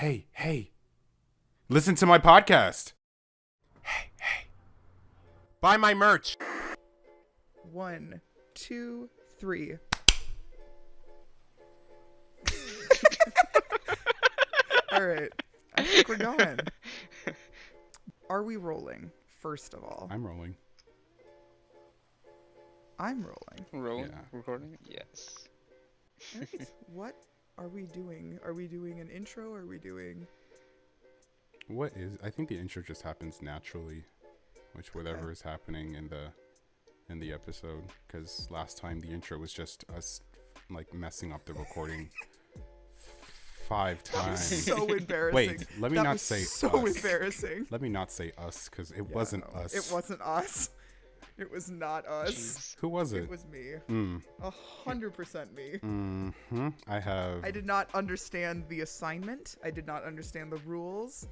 Hey. Listen to my podcast. Hey. Buy my merch. 1, 2, 3. All right. I think we're going. Are we rolling, first of all? I'm rolling. I'm rolling. Rolling? Yeah. Recording? Yes. Alright, what are we doing? Are we doing an intro? Are we doing... I think the intro just happens naturally, which whatever is happening in the episode, because last time the intro was just us like messing up the recording 5 times. So embarrassing. Wait, let me That not was say so us. Embarrassing. Let me not say us, because it Yeah, wasn't no, us. It wasn't us. It was not us. Jeez. Who was it? It was me. 100% me. Mm-hmm. I did not understand the assignment. I did not understand the rules.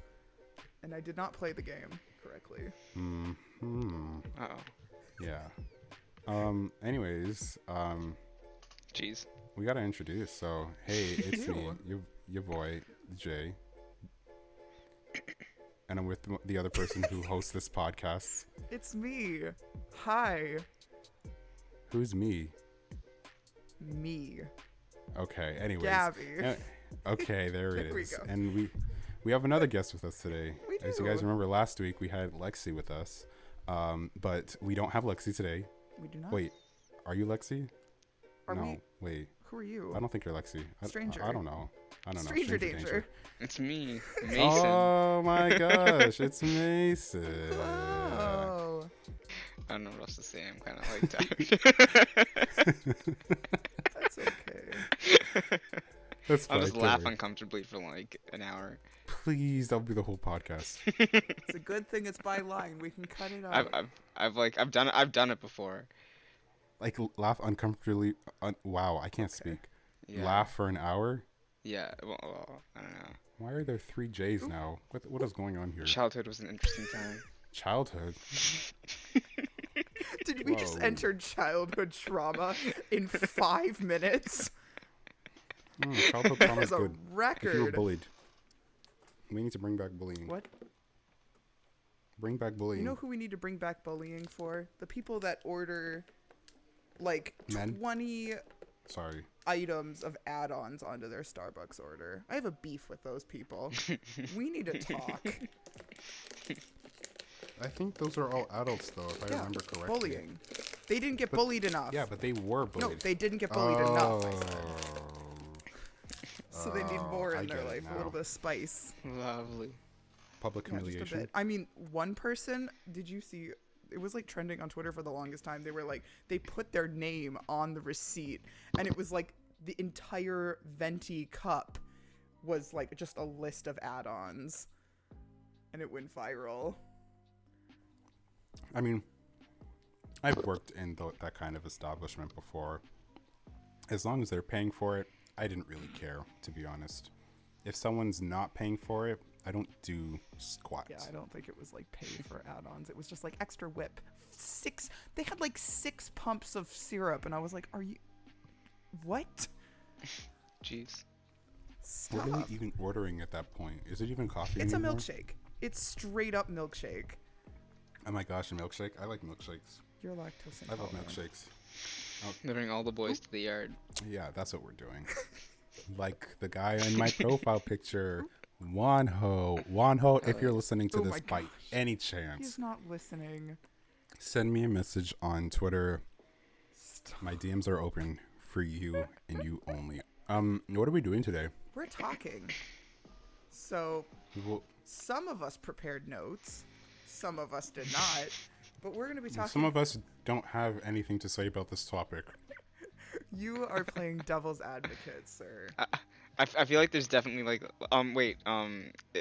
And I did not play the game correctly. Mm-hmm. Uh-oh. Yeah. Anyways, Jeez. we gotta introduce. So, hey, it's me, your boy, Jay. And I'm with the other person who hosts this podcast. It's me. Hi. Who's me? Me. Okay, anyways. Gabby. Okay, there it There we is. go. And we have another guest with us today. We As you do. guys remember, last week we had Lexi with us. But we don't have Lexi today. We do not. Wait, are you Lexi? Are no, we? wait. Who are you? I don't think you're Lexi. Stranger. I don't know. Stranger danger. It's me, Mason. Oh my gosh, it's Mason. Oh. I don't know what else to say. I'm kind of like tired. That's okay. That's I'll fine. just don't laugh worry. uncomfortably for like an hour. Please, that'll be the whole podcast. It's a good thing it's by line. We can cut it out. I've done it before. Like laugh uncomfortably. Wow, I can't speak. Yeah. Laugh for an hour. Yeah. Well, I don't know. Why are there 3 J's now? What is going on here? Childhood was an interesting time. Childhood. Did we just Whoa. enter childhood trauma in 5 minutes? Childhood trauma That is is a good. If you were record. bullied, we need to bring back bullying. What? Bring back bullying. You know who we need to bring back bullying for? The people that order like Men? 20 Sorry. items of add-ons onto their Starbucks order. I have a beef with those people. We need to talk. I think those are all adults, though, if I remember correctly. bullying. They didn't get bullied enough. Yeah, but they were bullied. No, they didn't get bullied enough. I Oh. said. So they need more I in their get it life, a now. little bit of spice. Lovely. Public Yeah, just a humiliation. bit. I mean, one person, did you see, it was like trending on Twitter for the longest time. They were like, they put their name on the receipt, and it was like the entire venti cup was like just a list of add-ons, and it went viral. I mean, I've worked in that kind of establishment before. As long as they're paying for it, I didn't really care, to be honest. If someone's not paying for it, I don't do squat. Yeah, I don't think it was like pay for add-ons. It was just like extra whip. They had like 6 pumps of syrup, and I was like, are you, what? Jeez. Stop. What are we even ordering at that point? Is it even coffee It's a anymore? milkshake. It's straight up milkshake. Oh my gosh, a milkshake? I like milkshakes. You're lactose I love intolerant. milkshakes. They bring all the boys to the yard. Yeah, that's what we're doing. Like the guy in my profile picture, Wanho, if you're listening to Oh this my by gosh. any chance, He's not listening. send me a message on Twitter. Stop. My DMs are open for you and you only. What are we doing today? We're talking. So, Well, some of us prepared notes. Some of us did not. But we're going to be talking. some of us don't have anything to say about this topic. You are playing devil's advocate, sir. I feel like there's definitely like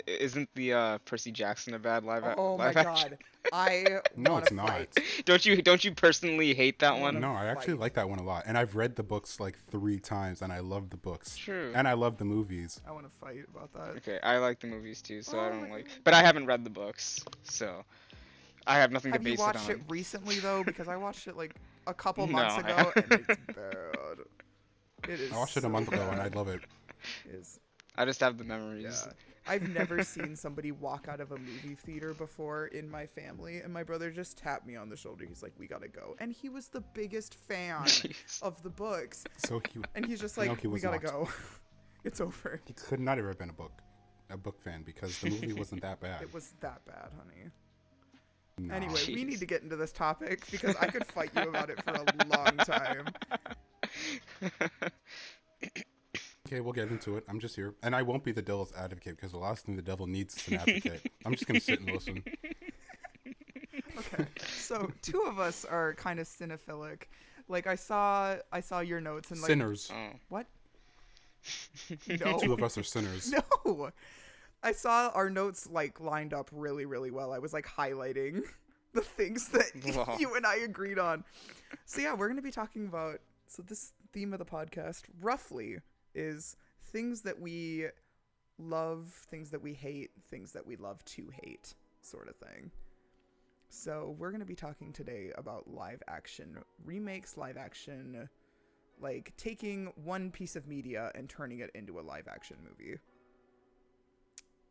isn't the Percy Jackson a bad live Oh my live action? god. I No, wanna it's not. fight. Don't you personally hate that one? No, I actually fight. like that one a lot. And I've read the books like 3 times and I love the books. True. And I love the movies. I want to fight about that. Okay, I like the movies too, so I Oh don't my like. God. But I haven't read the books, so I have nothing Have to you base watched it it on. recently, though? Because I watched it like a couple No, months I ago, haven't. and it's bad. It is. I watched it a month ago and I love it. Is I just have the memories. I've never seen somebody walk out of a movie theater before in my family, and my brother just tapped me on the shoulder. He's like, "We gotta go," and he was the biggest fan Jeez. of the books, So he and he's just No, like, he "We was gotta not. go. It's over." he could not have been a book fan because the movie wasn't that bad. It was that bad, honey. No. Anyway, we Jeez. need to get into this topic because I could fight you about it for a long time. Okay, we'll get into it. I'm just here, and I won't be the devil's advocate because the last thing the devil needs is an advocate. I'm just gonna sit and listen. Okay, so two of us are kind of cinephilic. Like I saw your notes and like Sinners. Oh. what? No, Two of us are sinners. no. I saw our notes like lined up really, really well. I was like highlighting the things that Wow. you and I agreed on. So yeah, we're gonna be talking about. So this theme of the podcast, roughly, is things that we love, things that we hate, things that we love to hate, sort of thing. So we're going to be talking today about live action remakes, live action, like taking one piece of media and turning it into a live action movie.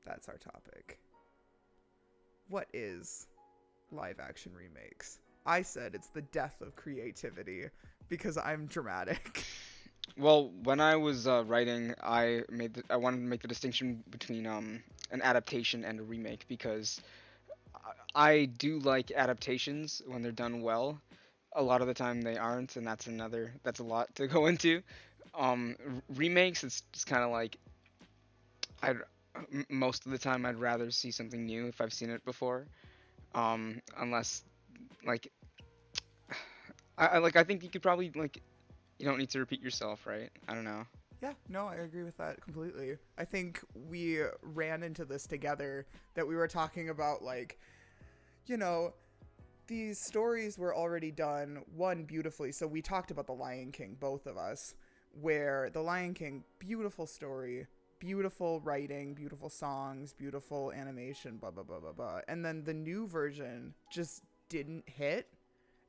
That's our topic. What is live action remakes? I said it's the death of creativity because I'm dramatic. Well, when I was writing, I wanted to make the distinction between an adaptation and a remake because I do like adaptations when they're done well. A lot of the time they aren't, and that's a lot to go into. Remakes, it's just kind of like most of the time I'd rather see something new if I've seen it before, unless like I think you could probably like you don't need to repeat yourself, right? I don't know. Yeah, no, I agree with that completely. I think we ran into this together that we were talking about, like, you know, these stories were already done, one, beautifully. So we talked about The Lion King, both of us, where The Lion King, beautiful story, beautiful writing, beautiful songs, beautiful animation, blah, blah, blah, blah, blah. And then the new version just didn't hit.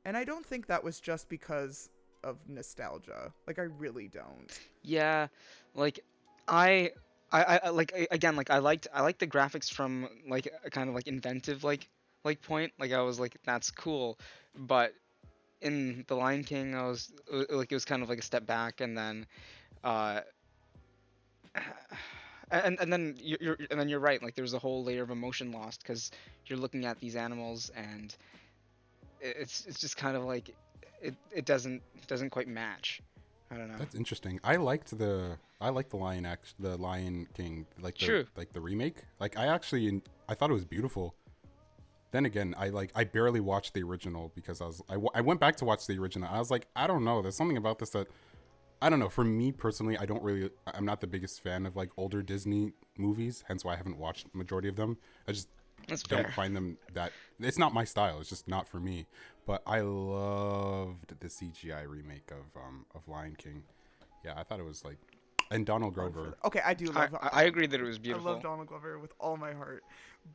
And I don't think that was just because of nostalgia. Like, I really don't. Yeah, like I like again like I liked the graphics from like a kind of like inventive like point. Like I was like that's cool, but in The Lion King I was like it was kind of like a step back and then uh and then you're right, like there's a whole layer of emotion lost because you're looking at these animals and it's just kind of like it doesn't quite match. I don't know. That's interesting. I like the Lion King, like True. the remake. Like I thought it was beautiful. Then again, I barely watched the original because I went back to watch the original. I was like, I don't know. There's something about this that I don't know. For me personally, I'm not the biggest fan of like older Disney movies. Hence why I haven't watched the majority of them. I just That's don't fair. find them that it's not my style. It's just not for me. But I loved the CGI remake of Lion King. Yeah, I thought it was like, and Donald Glover. Okay, I do love. I agree that it was beautiful. I love Donald Glover with all my heart,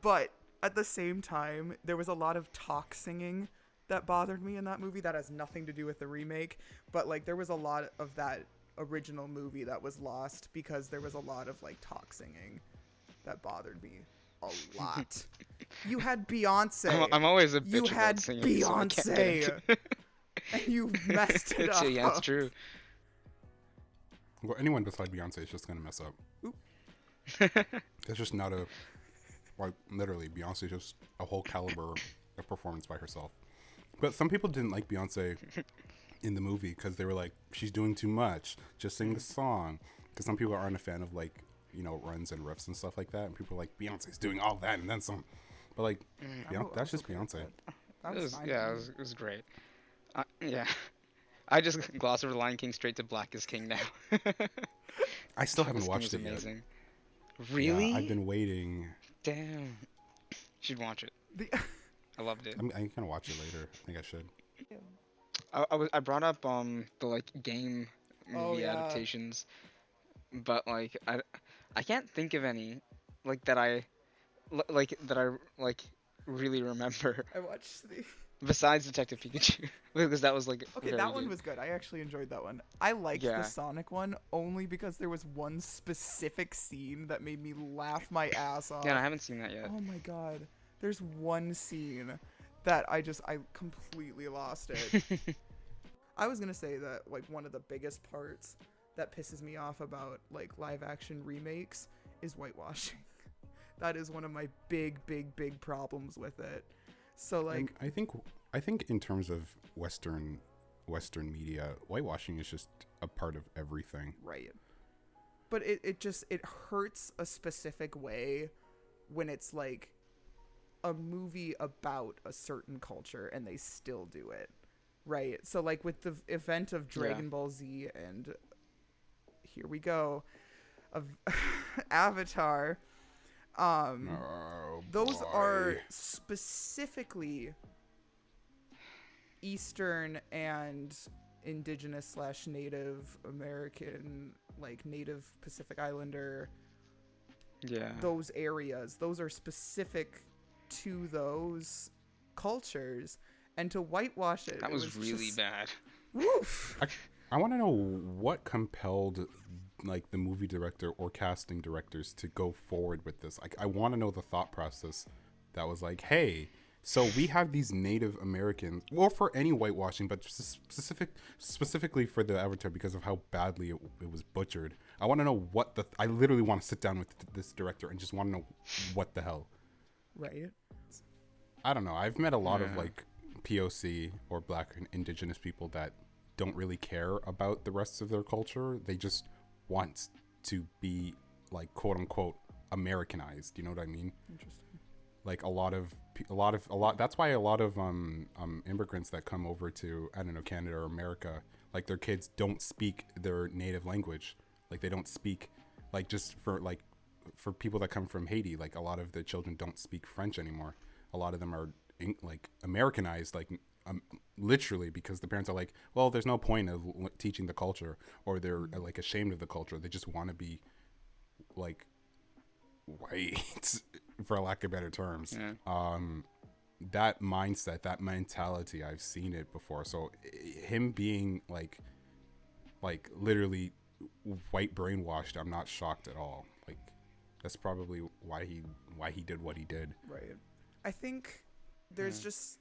but at the same time, there was a lot of talk singing that bothered me in that movie. That has nothing to do with the remake, but like there was a lot of that original movie that was lost because there was a lot of like talk singing that bothered me a lot. You had Beyonce. I'm always a bitch You about had singing, so I can't get Beyonce. into it. And you messed it up. Yeah, that's true. Well, anyone besides Beyonce is just gonna mess up. Oop. It's just not like literally Beyonce is just a whole caliber of performance by herself. But some people didn't like Beyonce in the movie because they were like, she's doing too much. Just sing the song. Because some people aren't a fan of like, you know, runs and riffs and stuff like that. And people are like, Beyonce's doing all that and then some. But like, that's just Beyonce. That was fine. It was great. Yeah. I just gloss over The Lion King straight to Black is King now. I still haven't This watched King it is yet. amazing. Really? Yeah, I've been waiting. Damn. You should watch it. I loved it. I'm gonna watch it later. I think I should. I brought up the like game Oh, movie yeah. adaptations, but like I can't think of any like that I like really remember. I watched Besides Detective Pikachu, because that was like Okay, very that one good. was good. I actually enjoyed that one. I liked the Yeah. Sonic one only because there was one specific scene that made me laugh my ass Yeah, off. I haven't seen that yet. Oh my god. There's one scene that I completely lost it. I was gonna say that like one of the biggest parts that pisses me off about like live action remakes is whitewashing. That is one of my big problems with it. So like I think in terms of Western media, whitewashing is just a part of everything. right. But it hurts a specific way when it's like a movie about a certain culture and they still do it. Right. So like with the event of Dragon Ball Z and here we go of Avatar, Oh those boy. are specifically Eastern and indigenous slash Native American, like Native Pacific Islander, Yeah. those areas. Those are specific to those cultures. And to whitewash it, That it was really just, bad. woof. I want to know what compelled like the movie director or casting directors to go forward with this. Like I want to know the thought process that was like, hey, so we have these Native Americans, or for any whitewashing, but specifically for the Avatar because of how badly it was butchered. I want to know I literally want to sit down with this director and just want to know what the hell. Right. I don't know. I've met a lot of Yeah. like POC or Black and Indigenous people that don't really care about the rest of their culture. They just want to be like quote unquote Americanized. You know what I mean? Interesting. Like a lot. That's why a lot of immigrants that come over to, I don't know, Canada or America, like their kids don't speak their native language. Like they don't speak, like just for people that come from Haiti, like a lot of the children don't speak French anymore. A lot of them are like Americanized, like literally, because the parents are like, well, there's no point of teaching the culture, or they're like ashamed of the culture. They just want to be like white, for lack of better terms. Yeah. That mindset, that mentality, I've seen it before. So him being like literally white brainwashed, I'm not shocked at all. Like that's probably why he did what he did. Right. I think there's just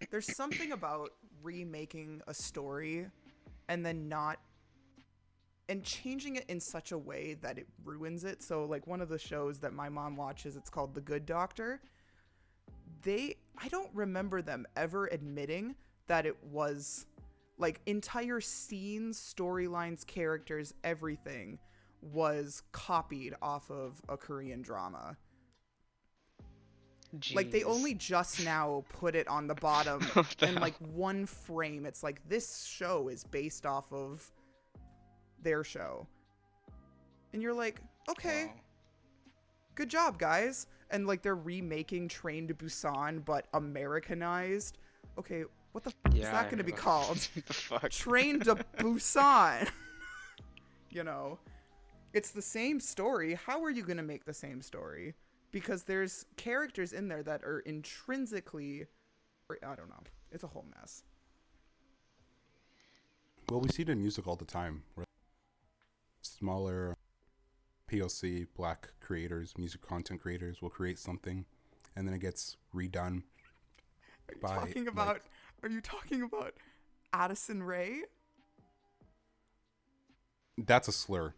there's something about remaking a story and then not and changing it in such a way that it ruins it. So like one of the shows that my mom watches, it's called The Good Doctor. I don't remember them ever admitting that it was like entire scenes, storylines, characters, everything was copied off of a Korean drama. Like they Jeez. only just now put it on the bottom What the in hell? like one frame. It's like this show is based off of their show. And you're like, okay, Wow. good job, guys. And like they're remaking Train to Busan, but Americanized. Okay, what the f is Yeah, that going to be what- called? What the fuck? Train to Busan. You know, it's the same story. How are you going to make the same story? Because there's characters in there that are intrinsically, I don't know. It's a whole mess. Well, we see it in music all the time. Where smaller POC Black creators, music content creators will create something, and then it gets redone by. Are you talking about Addison Rae? That's a slur,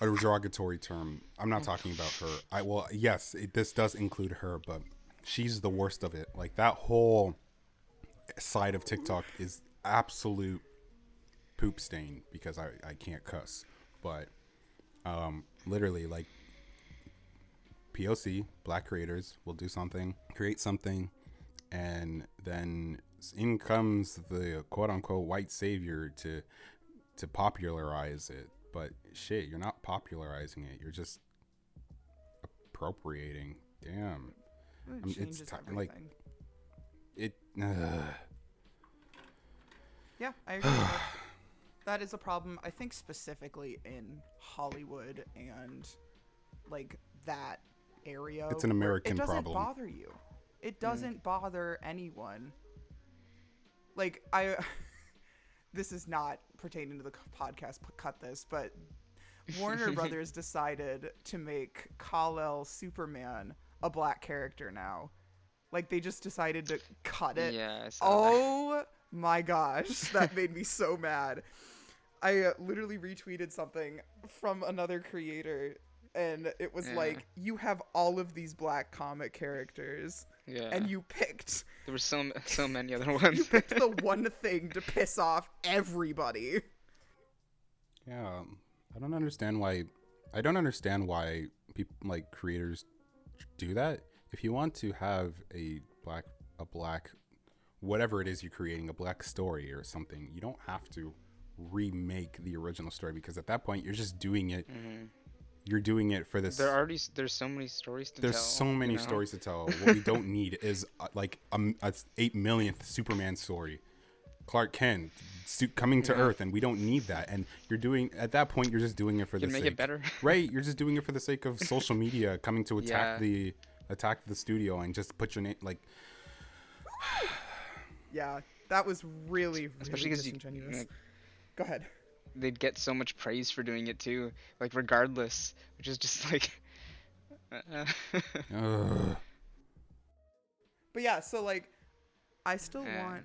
a derogatory term. I'm not talking about her. Yes, this does include her, but she's the worst of it. Like that whole side of TikTok is absolute poop stain because I can't cuss, but literally like POC Black creators will do something, create something, and then in comes the quote unquote white savior to popularize it. But shit, you're not popularizing it, you're just appropriating. Damn. It changes like everything. it Yeah, I agree. with that. That is a problem, I think, specifically in Hollywood and like that area. It's an where American it doesn't problem. bother you. It doesn't bother anyone like I this is not pertaining to the podcast, cut this, but Warner Brothers decided to make Kal-El Superman a black character now. Like, they just decided to cut it. Yeah, I saw Oh my gosh, that made me so mad. I literally retweeted something from another creator, and it was like, you have all of these black comic characters, and you picked... There were so many other ones. You picked the one thing to piss off everybody. Yeah, I don't understand why people, like, creators do that. If you want to have a black, whatever it is you're creating, a black story or something, you don't have to remake the original story, because at that point you're just doing it. You're doing it for this. There's so many stories to tell. There's so many stories to tell. What we don't need is like a 8 millionth Superman story. Clark Kent coming to Earth, and we don't need that. And you're doing, at that point, you're just doing it for the sake. You make it better. Right, you're just doing it for the sake of social media coming to attack the studio and just put your name, like. Yeah, that was really Especially because disingenuous. Go ahead. They'd get so much praise for doing it too, like regardless, which is just like. But yeah, so like, I still want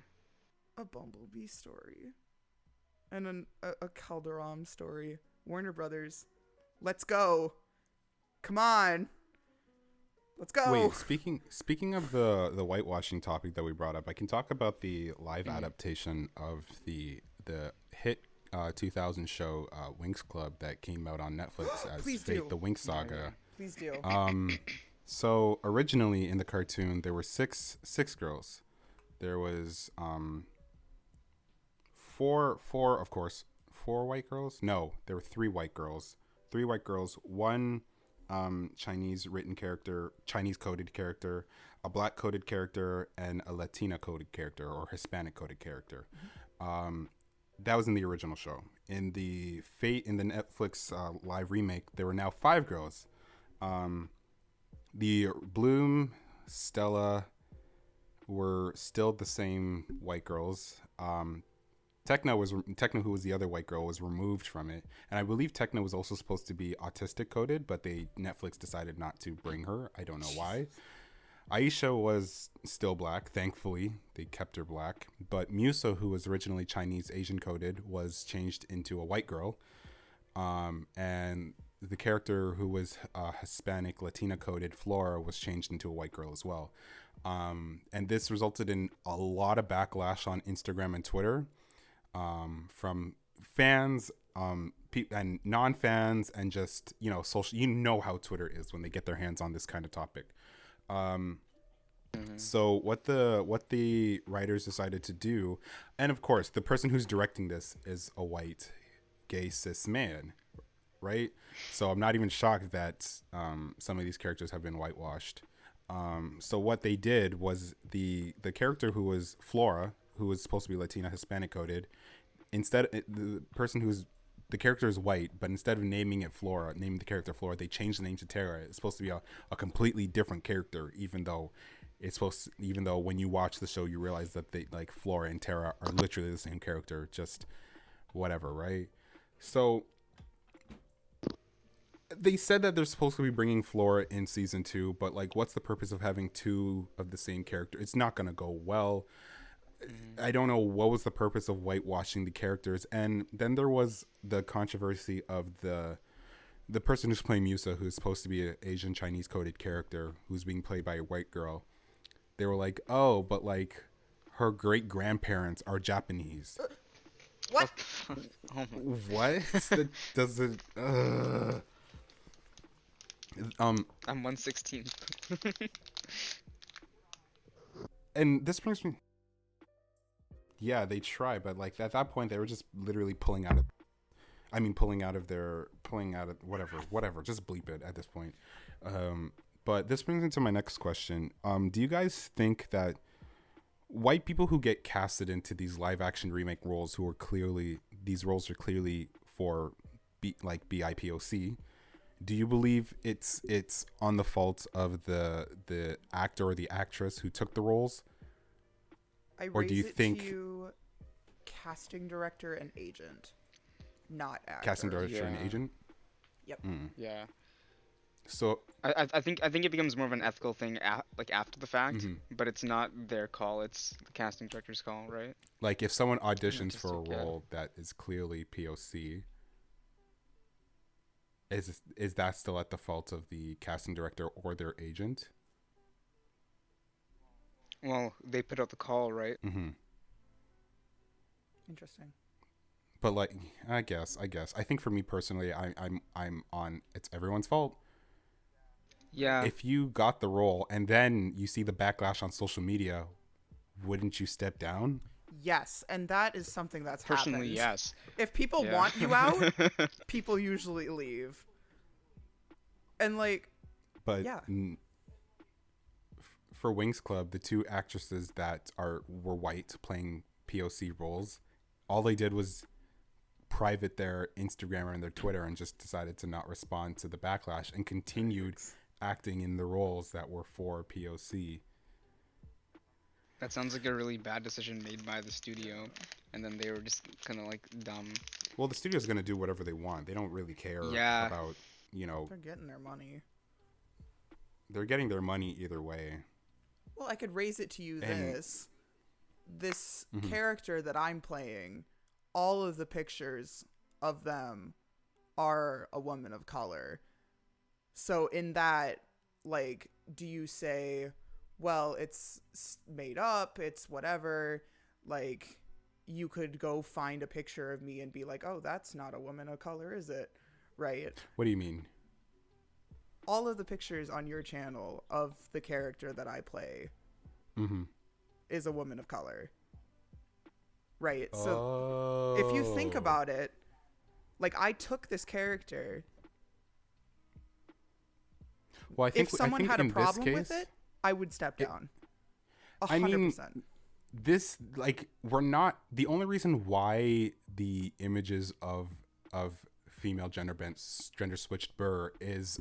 a Bumblebee story, and a Calderon story. Warner Brothers, let's go! Come on, let's go! Wait, speaking of the whitewashing topic that we brought up, I can talk about the live adaptation of the hit 2000 show Winx Club that came out on Netflix as Fate the Winx Saga. Please do. So originally in the cartoon there were six girls. There was four white girls. No, there were three white girls. One Chinese coded character, a black coded character, and a Latina coded character or Hispanic coded character. That was in the original show. In the Netflix live remake, there were now 5 girls. The Bloom, Stella were still the same white girls. Techno, who was the other white girl, was removed from it, and I believe Techno was also supposed to be autistic coded, but Netflix decided not to bring her. I don't know why. Aisha was still black, thankfully. They kept her black. But Musa, who was originally Chinese Asian coded, was changed into a white girl. And the character who was Hispanic Latina coded, Flora, was changed into a white girl as well. And this resulted in a lot of backlash on Instagram and Twitter from fans and non-fans, and just, social. You know how Twitter is when they get their hands on this kind of topic. So what the writers decided to do, and of course the person who's directing this is a white gay cis man, right? So I'm not even shocked that some of these characters have been whitewashed. So what they did was the character who was Flora, who was supposed to be Latina Hispanic coded, the character is white, but instead of naming the character Flora, they changed the name to Tara. It's supposed to be a completely different character, even though when you watch the show, you realize that Flora and Tara are literally the same character, just whatever, right? So they said that they're supposed to be bringing Flora in season 2, but what's the purpose of having 2 of the same character? It's not going to go well. I don't know what was the purpose of whitewashing the characters. And then there was the controversy of the person who's playing Musa, who's supposed to be an Asian Chinese coded character, who's being played by a white girl. They were like, oh, but her great grandparents are Japanese. What? What? That doesn't. I'm 1/16. And this brings me. Yeah, they try, but at that point they were just literally pulling out of whatever. Just bleep it at this point. But this brings me to my next question. Do you guys think that white people who get casted into these live action remake roles, these roles are clearly for BIPOC, do you believe it's on the fault of the actor or the actress who took the roles? I Or raise do you it think to you, casting director and agent, not actor. casting director and Yeah. agent? Yep. Yeah. So, I think it becomes more of an ethical thing like after the fact, mhm. but it's not their call. It's the casting director's call, right? Like if someone auditions for a Artistic, yeah. role that is clearly POC, is that still at the fault of the casting director or their agent? Well, they put out the call, right? Mm-hmm. Interesting. But like, I guess. I think for me personally, I'm on. It's everyone's fault. Yeah. If you got the role and then you see the backlash on social media, wouldn't you step down? Yes, and that is something that's Personally, happened. yes. If people Yeah. want you out, people usually leave. And like, But yeah. For Wings Club, the two actresses that were white playing POC roles, all they did was private their Instagram and their Twitter and just decided to not respond to the backlash and continued acting in the roles that were for POC. That sounds like a really bad decision made by the studio, and then they were just kind of like dumb. Well, the studio's going to do whatever they want. They don't really care Yeah. about, They're getting their money. they're getting their money either way. Well, I could raise it to you And- this Mhm. character that I'm playing, all of the pictures of them are a woman of color. So in that, like, do you say, well, it's made up, it's whatever, like, you could go find a picture of me and be like, oh, that's not a woman of color, is it? Right? What do you mean? All of the pictures on your channel of the character that I play Mm-hmm. is a woman of color. Right? So if you think about it, like, I took this character. well, If someone had a in this problem case, with it, I would step down. I mean, 100%. this, like, we're not, the only reason why the images of female gender switched Burr is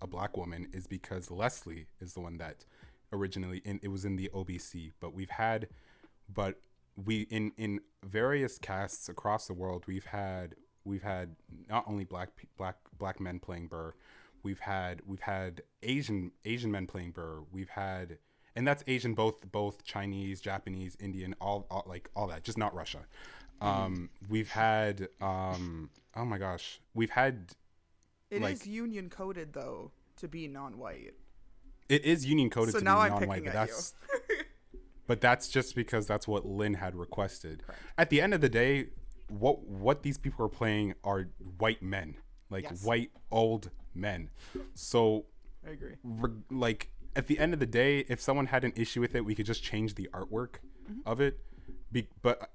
a black woman is because Leslie is the one that originally it was in the OBC, but we in various casts across the world we've had not only black men playing Burr, we've had Asian men playing Burr, and that's Asian both Chinese, Japanese, Indian, all that, just not Russia. We've had oh my gosh, we've had It like- is union coded, though, to be non-white. it is union coded So to now be I'm non-white, picking but at that's but that's just because that's what Lynn had requested. Correct. At the end of the day, what these people are playing are white men, like Yes. white old men. So I agree. like at the end of the day, if someone had an issue with it, we could just change the artwork of it. But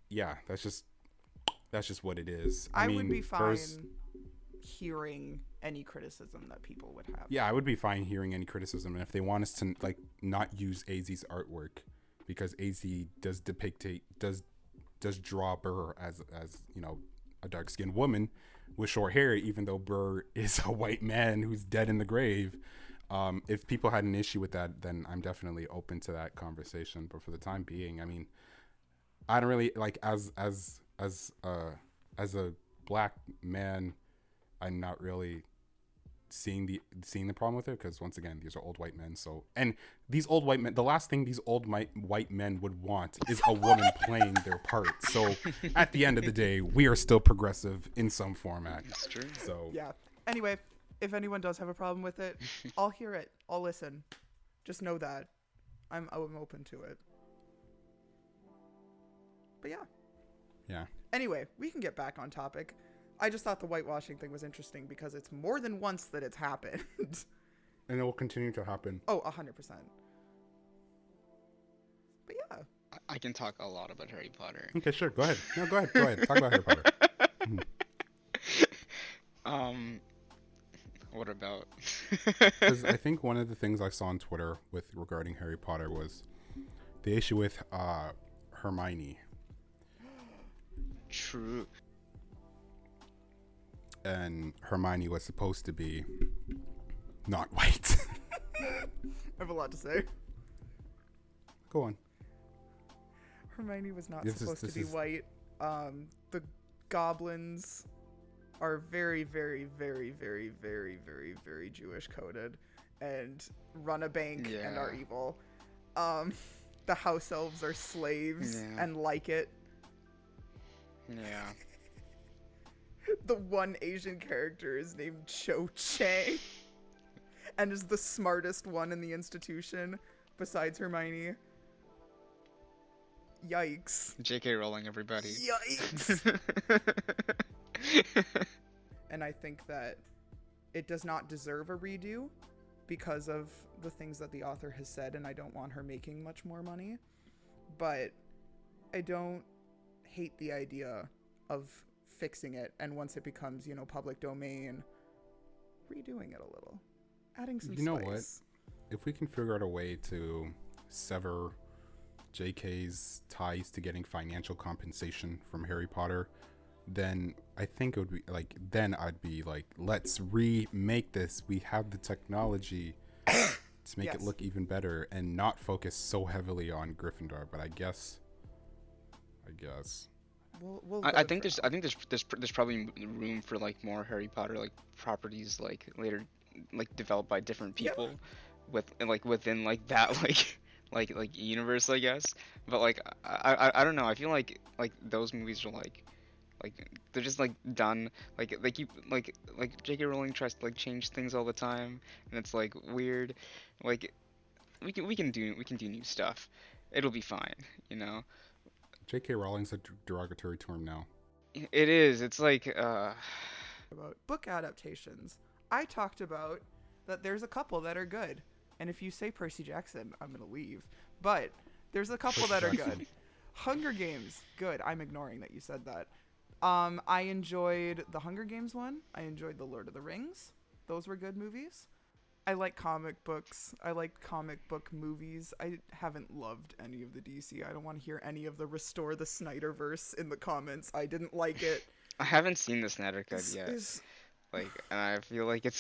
yeah, that's just what it is. I mean, would be fine Burr's- hearing any criticism that people would have. Yeah, I would be fine hearing any criticism, and if they want us to like not use AZ's artwork because AZ does draw Burr as a dark skinned woman with short hair, even though Burr is a white man who's dead in the grave. If people had an issue with that, then I'm definitely open to that conversation. But for the time being, I mean, I don't really like as a black man, I'm not really seeing the problem with it, because once again, these are old white men. So, and these old white men, the last thing these old white men would want is a woman playing their part. So at the end of the day, we are still progressive in some format. That's true. So Yeah. Anyway, if anyone does have a problem with it, I'll hear it. I'll listen. Just know that I'm open to it. But yeah. Anyway, we can get back on topic. I just thought the whitewashing thing was interesting because it's more than once that it's happened. And it will continue to happen. Oh, 100%. But yeah. I can talk a lot about Harry Potter. Okay, sure. Go ahead. No, go ahead. Talk about Harry Potter. What about? Because I think one of the things I saw on Twitter regarding Harry Potter was the issue with Hermione. True. And Hermione was supposed to be not white. I have a lot to say. Go on. Hermione was not This supposed is- to be this is- white. The goblins are very, very, very, very, very, very, very Jewish coded and run a bank and are Yeah. evil. The house elves are slaves Yeah. and like it. Yeah. The one Asian character is named Cho Chang and is the smartest one in the institution besides Hermione. Yikes. J.K. Rowling, everybody. Yikes. And I think that it does not deserve a redo because of the things that the author has said, and I don't want her making much more money. But I don't hate the idea of fixing it, and once it becomes, public domain, redoing it a little. Adding some You know spice. what? If we can figure out a way to sever JK's ties to getting financial compensation from Harry Potter, then I think it would be like, then I'd be like, let's remake this. We have the technology to make it Yes. look even better and not focus so heavily on Gryffindor. But I guess. We'll I go think for there's probably room for like more Harry Potter like properties like later like developed by different Yeah. people within like that like universe, I guess. But like I don't know. I feel like those movies are like they're just like done. Like they keep like J.K. Rowling tries to like change things all the time, and it's like weird. Like we can do new stuff. It'll be fine, you know. JK Rowling's a derogatory term now. It is. It's like about book adaptations. I talked about that there's a couple that are good. And if you say Percy Jackson, I'm going to leave. But there's a couple that are good. Hunger Games, good. I'm ignoring that you said that. I enjoyed the Hunger Games one. I enjoyed the Lord of the Rings. Those were good movies. I like comic books. I like comic book movies. I haven't loved any of the DC. I don't want to hear any of the Restore the Snyderverse in the comments. I didn't like it. I haven't seen the Snyder Cut This yet. is- Like, and I feel like it's.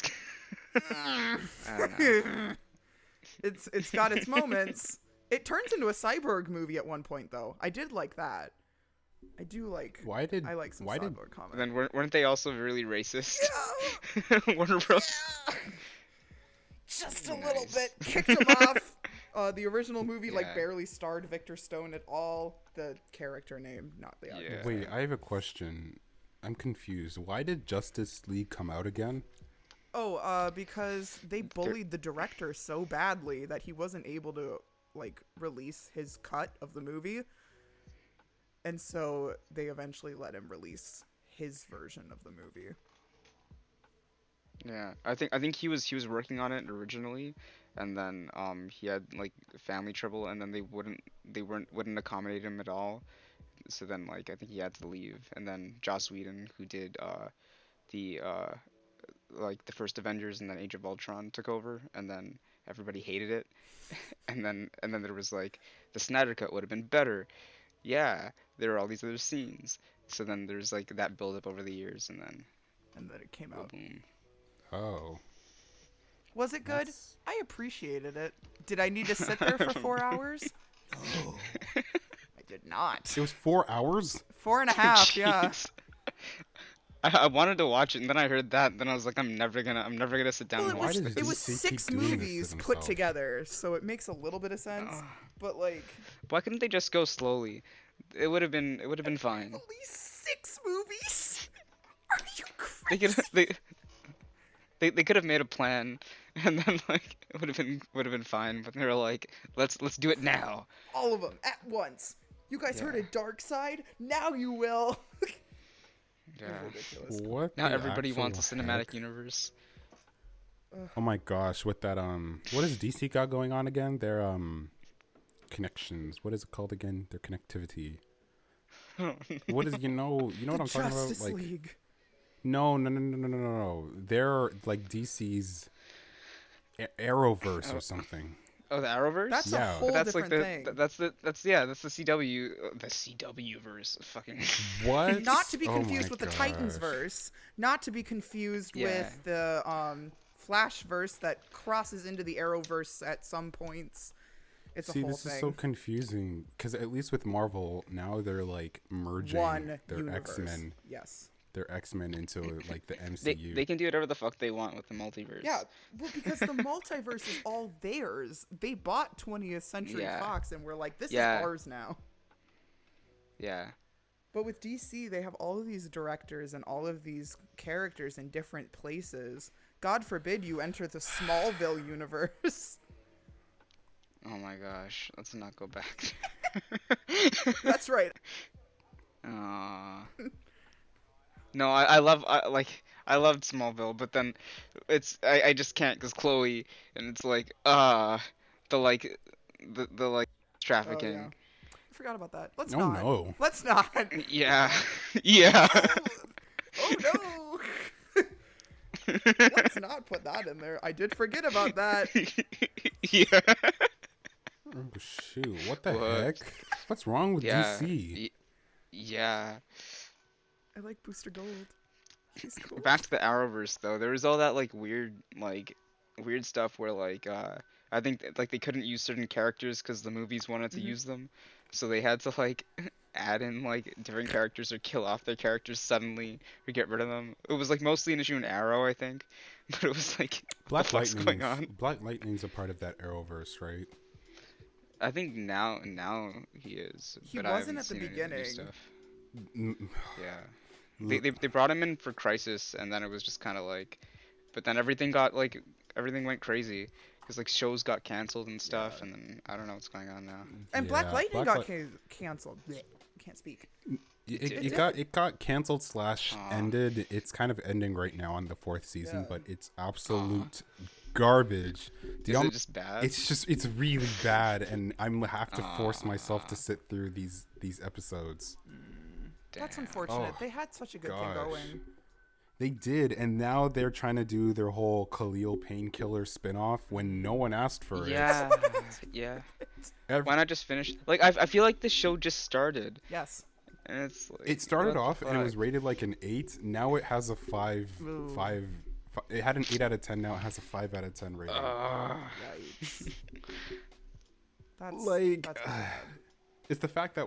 I don't know. It's got its moments. It turns into a cyborg movie at one point, though. I did like that. I do like. I like some why did cyborg comics. Then weren't they also really racist? Yeah, Warner Bros. just a little Nice. bit. Kicked him off. The original movie Yeah. barely starred Victor Stone at all. The character name, not the actor. Yeah. Wait, I have a question. I'm confused. Why did Justice League come out again? Oh, because they bullied the director so badly that he wasn't able to release his cut of the movie, and so they eventually let him release his version of the movie. Yeah, I think he was working on it originally, and then he had like family trouble, and then they wouldn't accommodate him at all. So then I think he had to leave, and then Joss Whedon, who did the the first Avengers and then Age of Ultron, took over, and then everybody hated it, and then there was the Snyder Cut would have been better. Yeah, there are all these other scenes. So then there's that build up over the years, and then It came out. boom. Oh. Was it good? That's- I appreciated it. Did I need to sit there for 4 hours? No, I did not. It was 4 hours? 4.5, yeah. Jeez. I wanted to watch it, and then I heard that, and then I was like, I'm never gonna sit down Well, and it watch was, does it was DC keep 6 doing this to movies put themselves? together, so it makes a little bit of sense. But Why couldn't they just go slowly? It would have been fine. at least 6 movies? Are you They crazy? could they could have made a plan, and then it would have been fine. But they were like, let's do it now. All of them at once. You guys heard Yeah. a dark side? Now you will. Yeah. Ridiculous. What? Now the everybody actual wants a cinematic heck? universe. Oh my gosh, with that what does DC got going on again? Their connections. What is it called again? Their connectivity. What is you know what I'm talking about? Justice League. No. They're DC's Arrowverse or something. Oh, the Arrowverse. That's a Yeah. whole But that's different thing. that's the CW verse. Fucking. What? Not to be Oh confused my with the Titans gosh. verse. Not to be confused Yeah. with the Flash verse that crosses into the Arrowverse at some points. It's a See, whole this thing. is so confusing because at least with Marvel now they're like merging One their universe. X-Men, Yes. their X-Men into like the They MCU. they can do whatever the fuck they want with the multiverse. Yeah, well, because the multiverse is all theirs. They bought 20th Century Yeah. Fox and we're like, this Yeah. is ours now. Yeah. But with DC, they have all of these directors and all of these characters in different places. God forbid you enter the Smallville universe. Oh my gosh. Let's not go back. That's right. Aw. No, I loved Smallville, but then I just can't because Chloe, and it's like the like Oh, trafficking. yeah. I forgot about that. Let's Oh, not. no. Let's not. Yeah. Yeah. Oh no. Let's not put that in there. I did forget about that. Yeah. Oh shoot! What the What? heck? What's wrong with Yeah. DC? Yeah. I like Booster Gold. She's cool. Back to the Arrowverse though. There was all that weird stuff where I think like they couldn't use certain characters because the movies wanted to use them, so they had to add in different characters or kill off their characters suddenly or get rid of them. It was mostly an issue in Arrow, I think, but it was what the fuck's going on? Black Lightning's a part of that Arrowverse, right? I think now he is. He but I wasn't haven't at the seen any new beginning. stuff. Mm, Yeah. They brought him in for Crisis, and then it was just kind of but then everything went crazy because shows got canceled and stuff, Yeah. and then I don't know what's going on now. And yeah, Black Lightning Black got Li- canceled. Blech. Can't speak. It got canceled / ended. It's kind of ending right now on the 4th season, Yeah. but it's absolute garbage. Is it just bad? It's really bad, and I'm have to force myself to sit through these episodes. That's Damn. unfortunate. Oh, They had such a good gosh. thing going. They did, and now they're trying to do their whole Khalil Painkiller spinoff when no one asked for it. Yeah, yeah. Ev- Why not just finish? I feel like the show just started, Yes. and it's It started what the off and it was fuck? rated like an 8. Now it has a 5. Ooh. It had an 8 out of 10. Now it has a 5 out of 10 rating. Yikes. That's Like, that's pretty bad. It's the fact that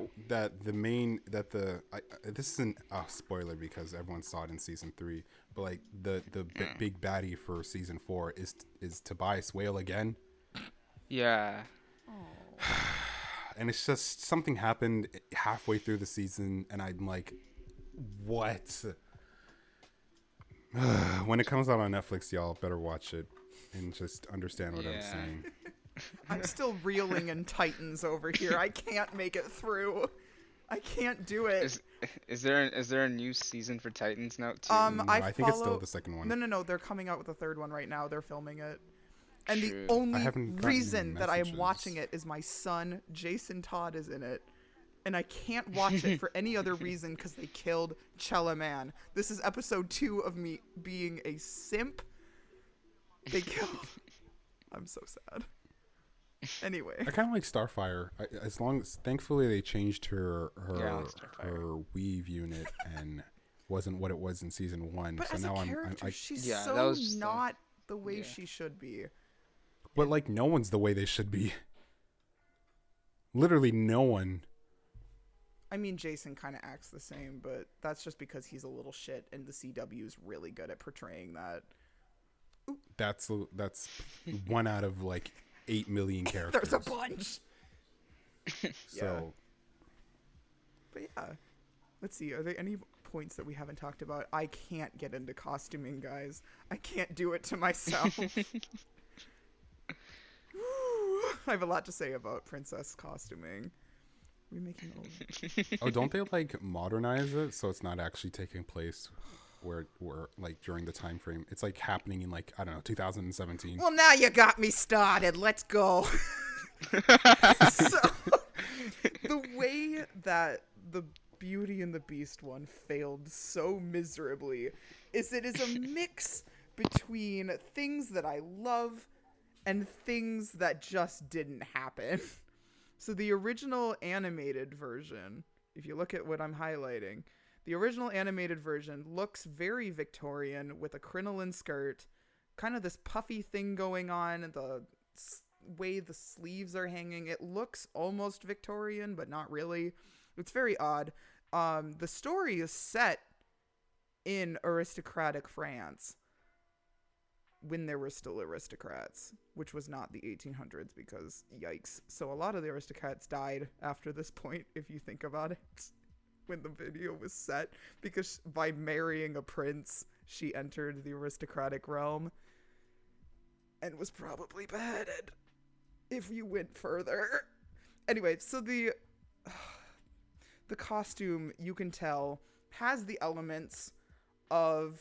this isn't a spoiler because everyone saw it in season 3, but the big baddie for season 4 is Tobias Whale again, Yeah. and it's just something happened halfway through the season, and I'm like, what? When it comes out on Netflix, y'all better watch it and just understand what I'm Yeah. saying. I'm still reeling in Titans over here. I can't make it through. I can't do it. Is there a new season for Titans now too? I think it's still follow- the second one. No. They're coming out with a third one right now. They're filming it. And True. the only haven't gotten reason that I am messages. watching it is my son, Jason Todd, is in it. And I can't watch it for any other reason because they killed Chella Man. This is episode 2 of me being a simp. They killed. I'm so sad. Anyway. I kind of like Starfire. Thankfully they changed her Yeah, I like Starfire. her weave unit and wasn't what it was in season 1. But so as now a character, I she's Yeah, that so was just not the way yeah. she should be. but no one's the way they should be. Literally no one. I mean, Jason kind of acts the same, but that's just because he's a little shit, and the CW is really good at portraying that. That's 1 out of 8 million characters. There's a bunch. So But yeah, let's see. Are there any points that we haven't talked about? I can't get into costuming, guys. I can't do it to myself. Woo. I have a lot to say about princess costuming. Remaking old. don't they modernize it so it's not actually taking place where during the time frame? It's happening in I don't know, 2017. Well, now you got me started. Let's go. So, the way that the Beauty and the Beast one failed so miserably is it is a mix between things that I love and things that just didn't happen. So the original animated version, if you look at what I'm highlighting, the original animated version looks very Victorian with a crinoline skirt, kind of this puffy thing going on, the way the sleeves are hanging, it looks almost Victorian, but not really. It's very odd. The story is set in aristocratic France when there were still aristocrats, which was not the 1800s because yikes. So a lot of the aristocrats died after this point, if you think about it, when the video was set, because by marrying a prince, she entered the aristocratic realm and was probably beheaded if you went further. Anyway, so the costume, you can tell, has the elements of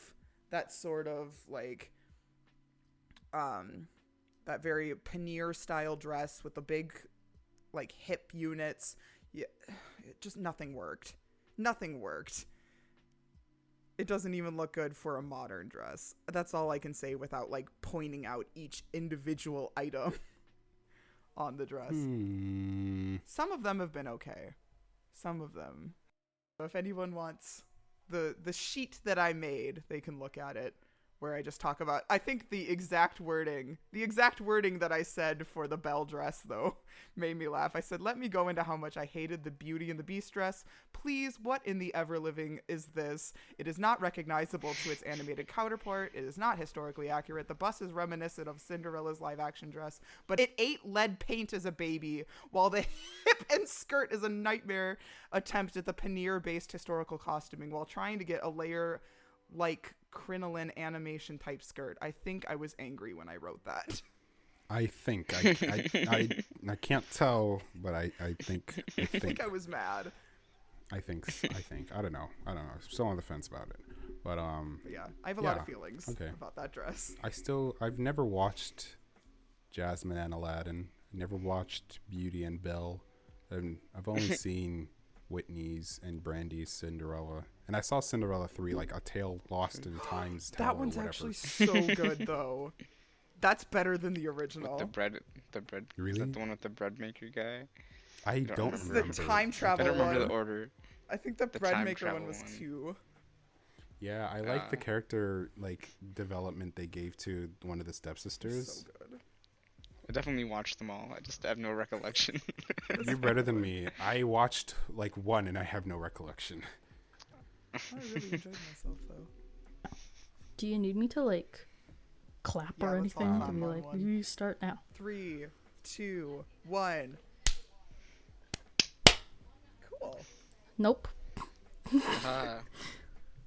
that sort of like that very pannier style dress with the big like hip units. Yeah, nothing worked. It doesn't even look good for a modern dress. That's all I can say without like pointing out each individual item on the dress. Some of them have been okay. Some of them. If anyone wants the sheet that I made, they can look at it, where I just talk about, I think the exact wording that I said for the Belle dress, though, made me laugh. I said, let me go into how much I hated the Beauty and the Beast dress. Please, what in the ever-living is this? It is not recognizable to its animated counterpart. It is not historically accurate. The bust is reminiscent of Cinderella's live-action dress, but it ate lead paint as a baby, while the hip and skirt is a nightmare attempt at the pannier-based historical costuming while trying to get a layer like crinoline animation type skirt. I think I was angry when I wrote that. I can't tell, but I think I was mad. I think I don't know. I'm still on the fence about it. But yeah, I have a lot of feelings about that dress. I've never watched Jasmine and Aladdin. Never watched Beauty and Belle. And I've only seen Whitney's and Brandy's Cinderella. And I saw Cinderella 3, like A Tale Lost in Time's Tower. That one's actually so good, though. That's better than the original. The bread. Really? Is that the one with the bread maker guy? I don't remember. The time travel I don't remember one. the order. I think the bread maker one was one. 2. Yeah, I like the character like development they gave to one of the stepsisters. So good. I definitely watched them all. I just have no recollection. You're better than me. I watched like one and I have no recollection. I really enjoyed myself though. Do you need me to like clap or let's all anything? clap To be on like, one. you start now. 3, 2, 1. Cool. Nope.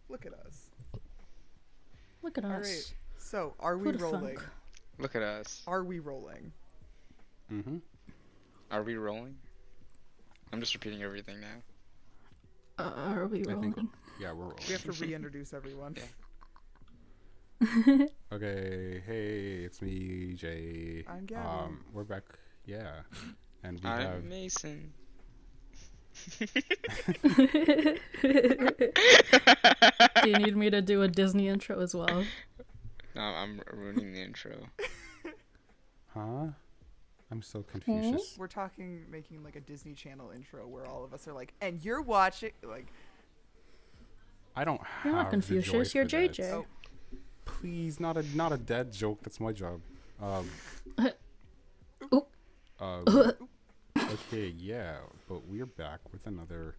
Look at us. Look at All us. right. So, are we Who'da rolling? thunk? Look at us. Are we rolling? Mm-hmm. Are we rolling? I'm just repeating everything now. Are we rolling? Yeah, we're rolling. We have to reintroduce everyone. Yeah. Okay, hey, it's me, Jay. I'm Gabriel. We're back. Yeah, and we I'm have Mason. Do you need me to do a Disney intro as well? No, I'm ruining the intro. Huh? I'm so confused. We're making like a Disney Channel intro where all of us are like, and you're watching, like, I don't have You're not the joy Confucius, you're for that. JJ. Oh. Please, not a dead joke. That's my job. Oop. Okay, yeah, but we're back with another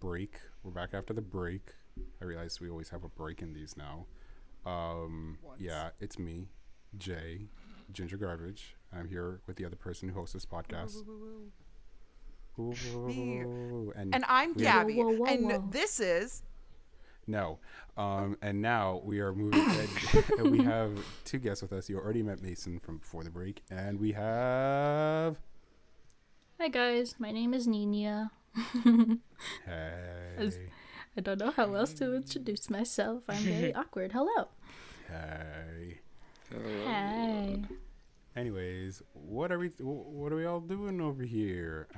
break. We're back after the break. I realize we always have a break in these now. Yeah, it's me, Jay, Ginger Garbage. I'm here with the other person who hosts this podcast. Me. Ooh, And I'm we- Gabby. Whoa, whoa, and whoa. this is. No. And now we are moving. And we have two guests with us. You already met Mason from before the break, and we have. Hi guys, my name is Niña. Hey. I don't know how else to introduce myself. I'm very awkward. Hello. Hey. Hi. Anyways, what are we all doing over here?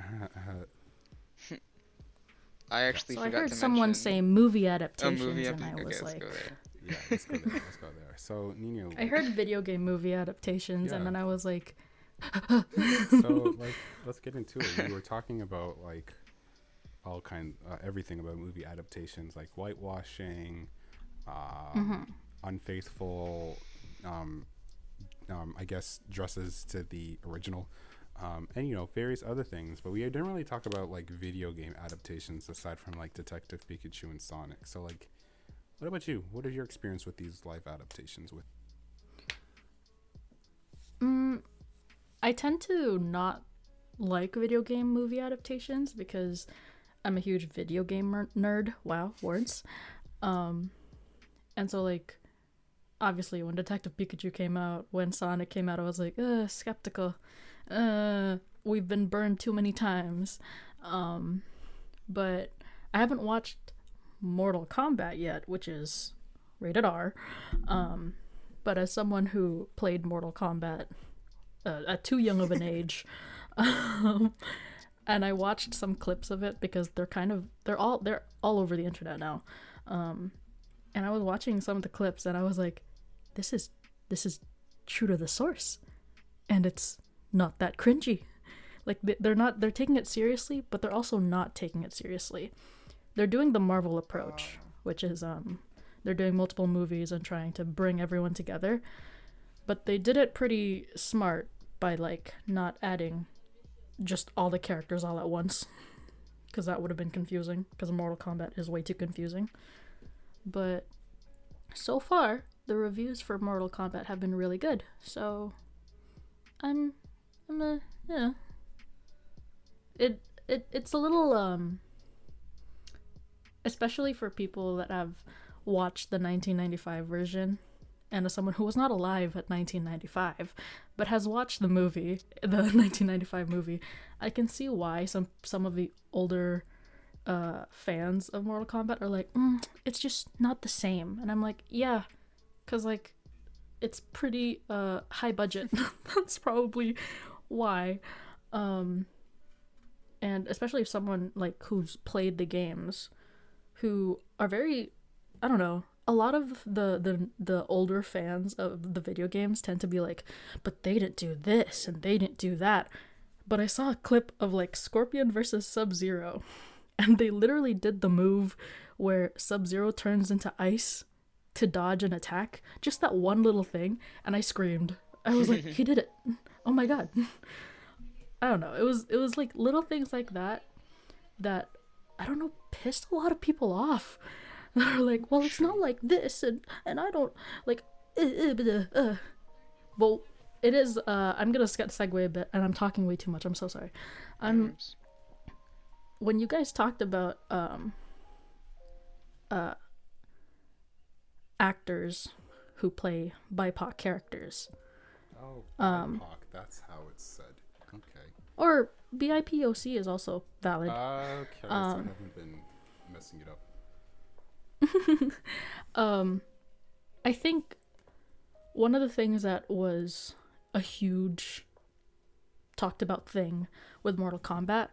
I actually So I forgot heard to someone mention say movie a adaptations, movie. and I Okay, was let's like, go there. Yeah, let's go there. Let's go there. So, Nino. I heard video game movie adaptations, Yeah. and then I was like, So, like, let's get into it. We were talking about like all everything about movie adaptations, like whitewashing, unfaithful, I guess, dresses to the original, and various other things. But we didn't really talk about like video game adaptations aside from like Detective Pikachu and Sonic. So like, what about you? What is your experience with these live adaptations? With I tend to not like video game movie adaptations because I'm a huge video game nerd. Wow, words. And so like, obviously when Detective Pikachu came out, when Sonic came out, I was like, skeptical. We've been burned too many times. But I haven't watched Mortal Kombat yet, which is rated R. But as someone who played Mortal Kombat at too young of an age, and I watched some clips of it because they're all over the internet now. And I was watching some of the clips and I was like, this is true to the source, and it's not that cringy. Like they're taking it seriously, but they're also not taking it seriously. They're doing the Marvel approach, which is they're doing multiple movies and trying to bring everyone together, but they did it pretty smart by like not adding just all the characters all at once, because that would have been confusing, because Mortal Kombat is way too confusing. But so far the reviews for Mortal Kombat have been really good, so it's a little especially for people that have watched the 1995 version, and as someone who was not alive at 1995 but has watched the 1995 movie, I can see why some of the older fans of Mortal Kombat are like, it's just not the same. And I'm like, yeah, because like it's pretty high budget. That's probably why. And especially if someone like who's played the games, who are very, I don't know, a lot of the older fans of the video games tend to be like, but they didn't do this and they didn't do that. But I saw a clip of like Scorpion versus Sub-Zero, and they literally did the move where Sub-Zero turns into ice to dodge an attack. Just that one little thing, and I screamed. I was like, he did it. Oh my god. I don't know. It was like little things like that I don't know, pissed a lot of people off. They're like, well, it's not like this, and I don't like well, it is I'm gonna segue a bit, and I'm talking way too much. I'm so sorry. When you guys talked about actors who play BIPOC characters. Oh, BIPOC, that's how it's said. Okay. Or BIPOC is also valid. Okay, so I haven't been messing it up. I think one of the things that was a huge talked about thing with Mortal Kombat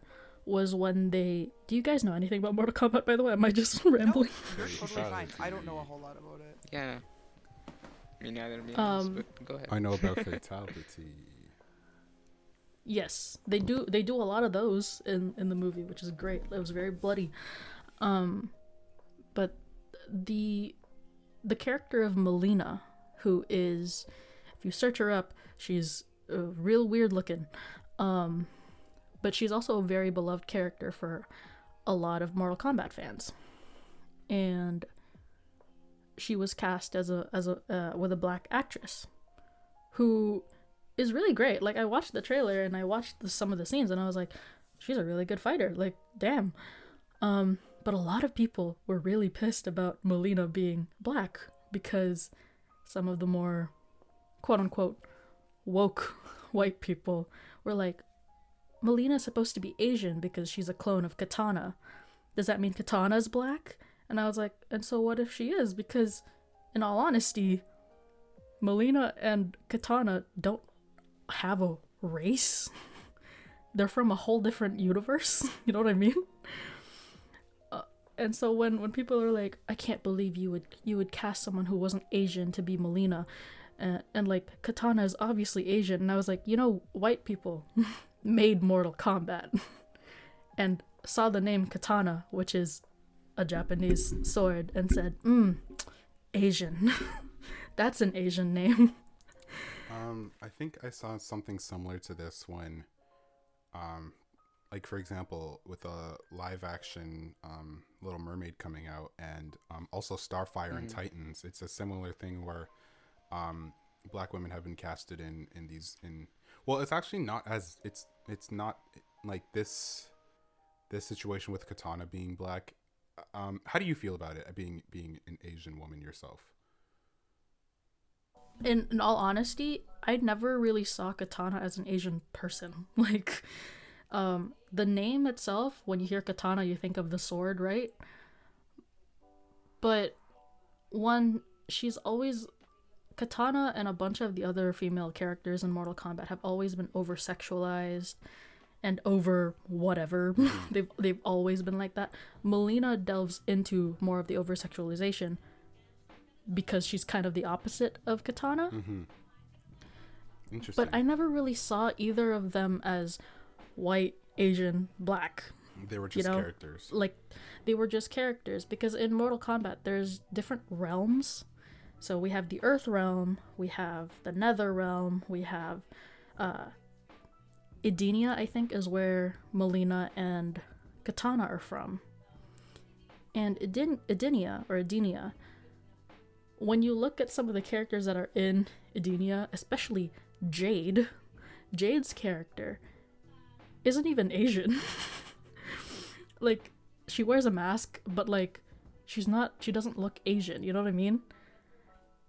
was when do you guys know anything about Mortal Kombat, by the way? Am I just rambling? No, you're totally fine. I don't know a whole lot about it. Yeah. Me neither, to be honest, but go ahead. I know about fatality. Yes, they do a lot of those in the movie, which is great. It was very bloody. But the character of Melina, who is, if you search her up, she's real weird looking. But she's also a very beloved character for a lot of Mortal Kombat fans. And she was cast as a with a black actress who is really great. Like, I watched the trailer and I watched some of the scenes and I was like, she's a really good fighter. Like, damn. But a lot of people were really pissed about Melina being black because some of the more quote-unquote woke white people were like, Melina's supposed to be Asian because she's a clone of Katana. Does that mean Katana's black? And I was like, and so what if she is? Because in all honesty, Melina and Katana don't have a race. They're from a whole different universe. You know what I mean? And so when people are like, I can't believe you would cast someone who wasn't Asian to be Melina, and like Katana is obviously Asian, and I was like, white people made Mortal Kombat and saw the name Katana, which is a Japanese sword, and said, Asian. That's an Asian name. I think I saw something similar to this when, like for example, with a live action Little Mermaid coming out, and also Starfire and Titans. It's a similar thing where black women have been casted in these in. Well, it's actually not as it's not like this situation with Katana being black. How do you feel about it being an Asian woman yourself? In all honesty, I never really saw Katana as an Asian person. Like, the name itself, when you hear Katana, you think of the sword, right? But she's always Katana, and a bunch of the other female characters in Mortal Kombat have always been over sexualized and over whatever. they've always been like that. Melina delves into more of the over sexualization because she's kind of the opposite of Katana. Interesting. But I never really saw either of them as white, Asian, black. They were just characters. Like, they were just characters, because in Mortal Kombat there's different realms. So we have the Earth realm, we have the Nether realm, we have Edenia, I think, is where Melina and Katana are from. And Edenia, when you look at some of the characters that are in Edenia, especially Jade's character isn't even Asian. Like, she wears a mask, but like she doesn't look Asian, you know what I mean?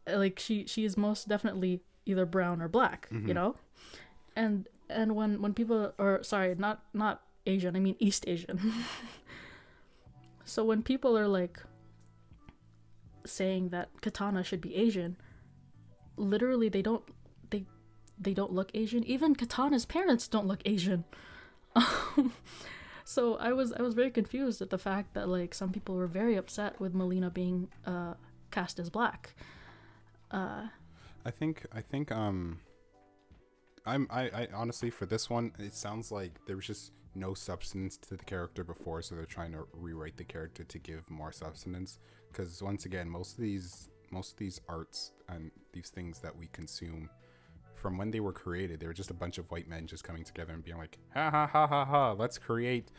Like, she is most definitely either brown or black, you know? And when people are, sorry, not Asian, I mean East Asian. So when people are like saying that Katana should be Asian, literally they don't look Asian. Even Katana's parents don't look Asian. So I was very confused at the fact that like some people were very upset with Melina being cast as black. I think I honestly, for this one, it sounds like there was just no substance to the character before, so they're trying to rewrite the character to give more substance. Because once again, most of these arts and these things that we consume, from when they were created, they were just a bunch of white men just coming together and being like, ha ha ha ha ha, let's create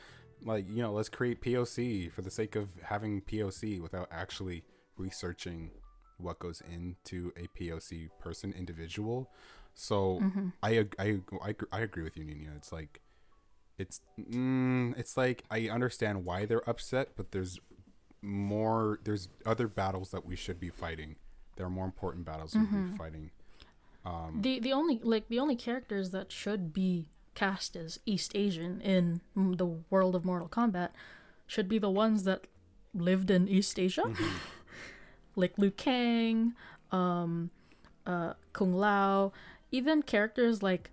POC for the sake of having POC, without actually researching what goes into a POC person, individual. So I agree with you, Niña. It's like I understand why they're upset, but there's other battles that we should be fighting. There are more important battles we should be fighting. The only characters that should be cast as East Asian in the world of Mortal Kombat should be the ones that lived in East Asia. Like Liu Kang, Kung Lao, even characters like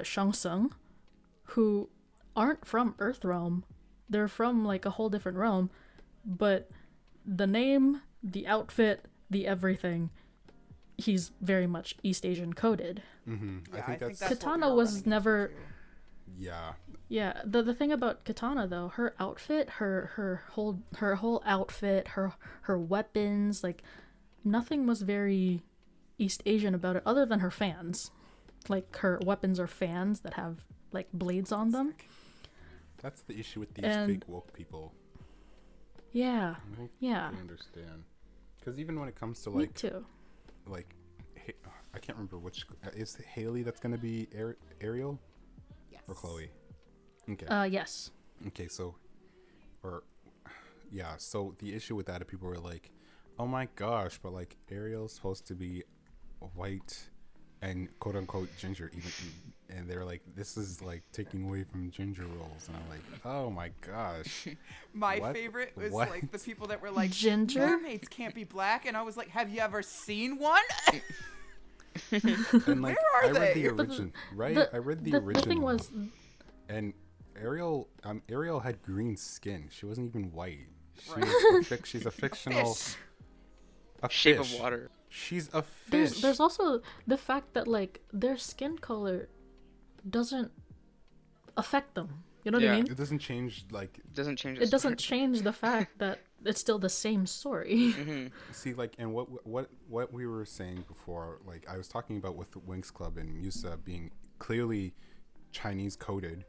Shang Tsung, who aren't from Earthrealm. They're from like a whole different realm, but the name, the outfit, the everything, he's very much East Asian coded. I think that's Katana was never. Yeah. Yeah, the thing about Katana though, her outfit, her whole outfit, her weapons, like nothing was very East Asian about it, other than her fans. Like, her weapons are fans that have like blades on them. That's the issue with these fake woke people. Yeah, yeah. I understand, because even when it comes to Me like, too. Like, I can't remember which is it Haley that's gonna be Ariel, Yes. or Chloe. Okay. Yes. Okay, so the issue with that is people were like, oh my gosh, but like Ariel's supposed to be white and quote unquote ginger, even, and they're like, this is like taking away from ginger roles, and I'm like, oh my gosh. My favorite was like the people that were like, ginger mermaids can't be black, and I was like, have you ever seen one? And like, Where are I read they? the original, right? I read the original. The thing was, and Ariel had green skin. She wasn't even white. She's a fictional. A Shape fish. of water. She's a fish. there's also the fact that like their skin color doesn't affect them. You know what I mean? It doesn't change like. It doesn't change. It doesn't change the fact that it's still the same story. Mhm. See, like, and what we were saying before, like I was talking about with the Winx Club and Musa being clearly Chinese coded,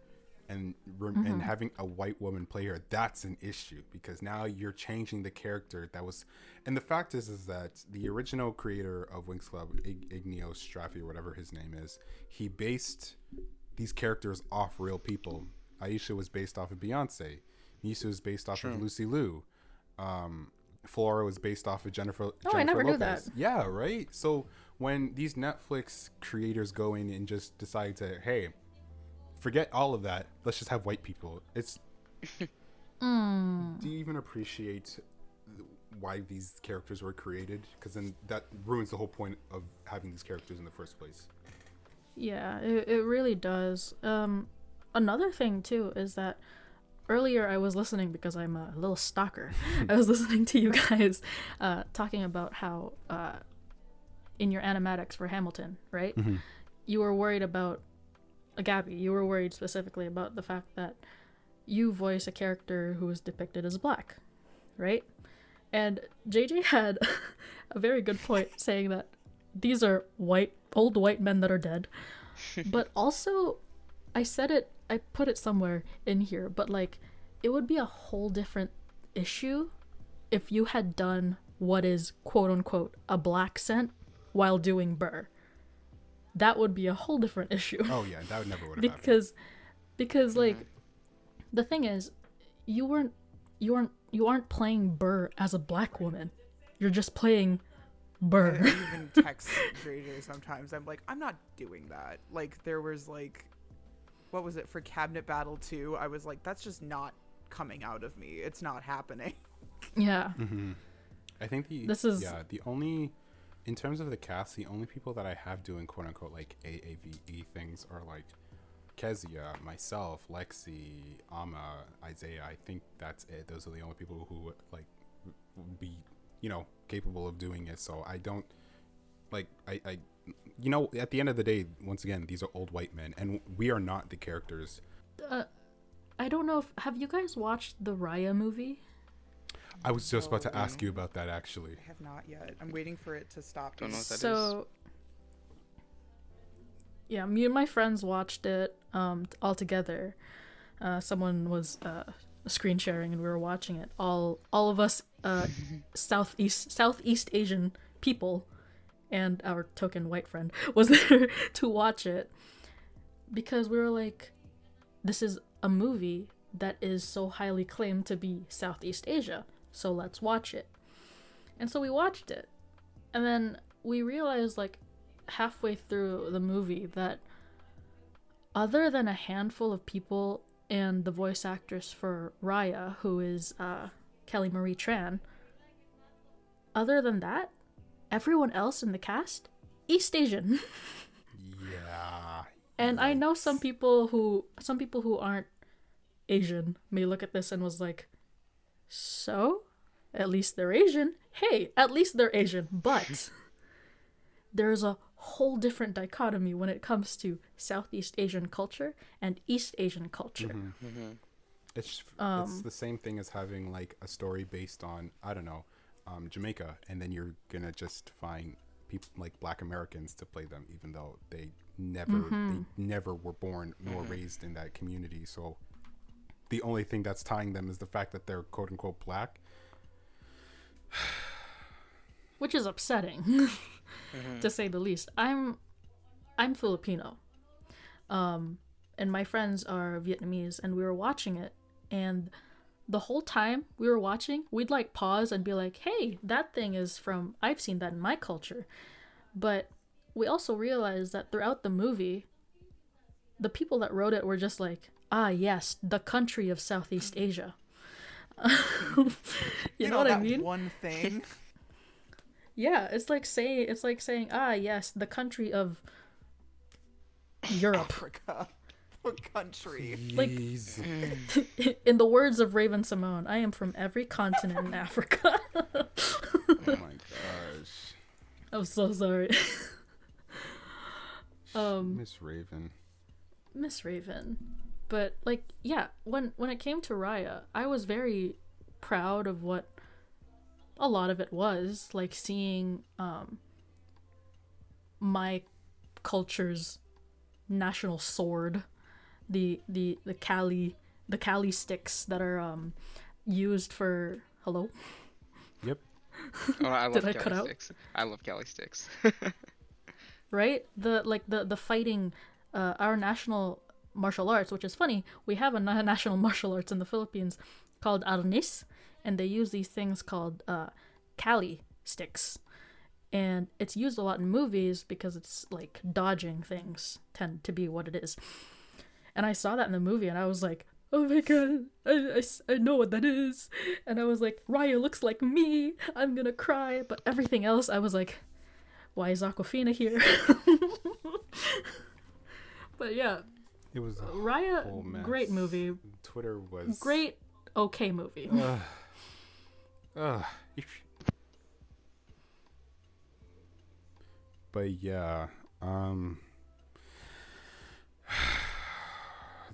and and having a white woman play her, that's an issue because now you're changing the character that was. And the fact is that the original creator of Winx Club, Igneo Straffi or whatever his name is, he based these characters off real people. Aisha was based off of Beyonce. Musa was based off of Lucy Liu. Flora was based off of Jennifer. I never knew Lopez. that. Yeah, right. So when these Netflix creators go in and just decide to, hey, forget all of that, let's just have white people. It's. Do you even appreciate why these characters were created? Because then that ruins the whole point of having these characters in the first place. Yeah, it really does. Another thing too is that earlier I was listening because I'm a little stalker. I was listening to you guys talking about how in your animatics for Hamilton, right? You were worried about Gabby. You were worried specifically about the fact that you voice a character who is depicted as black, right? And JJ had a very good point saying that these are old white men that are dead. But also, I put it somewhere in here, but like, it would be a whole different issue if you had done what is quote unquote a black scent while doing Burr. That would be a whole different issue. Oh yeah, that would never would have happened. Because like, the thing is, you aren't playing Burr as a black woman. You're just playing Burr. I even text JJ sometimes. I'm like, I'm not doing that. Like, there was like, what was it for Cabinet Battle 2? I was like, that's just not coming out of me. It's not happening. Yeah. I think the only, in terms of the cast, the only people that I have doing quote unquote like AAVE things are like Kezia, myself, Lexi, Amma, Isaiah. I think that's it. Those are the only people who like would be, capable of doing it. So I don't like I at the end of the day, once again, these are old white men and we are not the characters. I don't know have you guys watched the Raya movie? I was just about to ask you about that actually. I have not yet. I'm waiting for it to stop. Don't know what that is. So yeah, me and my friends watched it all together. Someone was screen sharing and we were watching it. All of us Southeast Asian people and our token white friend was there to watch it because we were like, this is a movie that is so highly claimed to be Southeast Asia, so let's watch it. And so we watched it, and then we realized like halfway through the movie that other than a handful of people and the voice actress for Raya, who is Kelly Marie Tran, other than that, everyone else in the cast, East Asian. Yeah. And I know some people who aren't Asian may look at this and was like, so? At least they're Asian. Hey, at least they're Asian. But there's a whole different dichotomy when it comes to Southeast Asian culture and East Asian culture. It's the same thing as having like a story based on, I don't know, Jamaica, and then you're gonna just find people like Black Americans to play them, even though they never were born nor raised in that community. So the only thing that's tying them is the fact that they're quote unquote black, which is upsetting to say the least. I'm Filipino, and my friends are Vietnamese, and we were watching it, and the whole time we were watching, we'd like pause and be like, hey, that thing is from, I've seen that in my culture. But we also realized that throughout the movie, the people that wrote it were just like, ah, yes, the country of Southeast Asia. you know what I mean? One thing. Yeah, it's like saying, ah, yes, the country of Europe. Africa. What country? Like, in the words of Raven Simone, I am from every continent in Africa. Oh my gosh. I'm so sorry. Miss Raven. But like, yeah, when it came to Raya, I was very proud of what a lot of it was like seeing my culture's national sword, the Cali sticks that are used for hello. Yep. Oh, I love Did I Cali cut out? sticks. I love Cali sticks. Right? The fighting, our national martial arts, which is funny. We have a national martial arts in the Philippines called arnis, and they use these things called Cali sticks, and it's used a lot in movies because it's like dodging things tend to be what it is. And I saw that in the movie, and I was like, oh my god, I know what that is. And I was like, Raya looks like me. I'm gonna cry. But everything else, I was like, why is Aquafina here? But yeah, It was a whole Raya, mess. great movie. Twitter was Great, okay movie. Ugh. But yeah,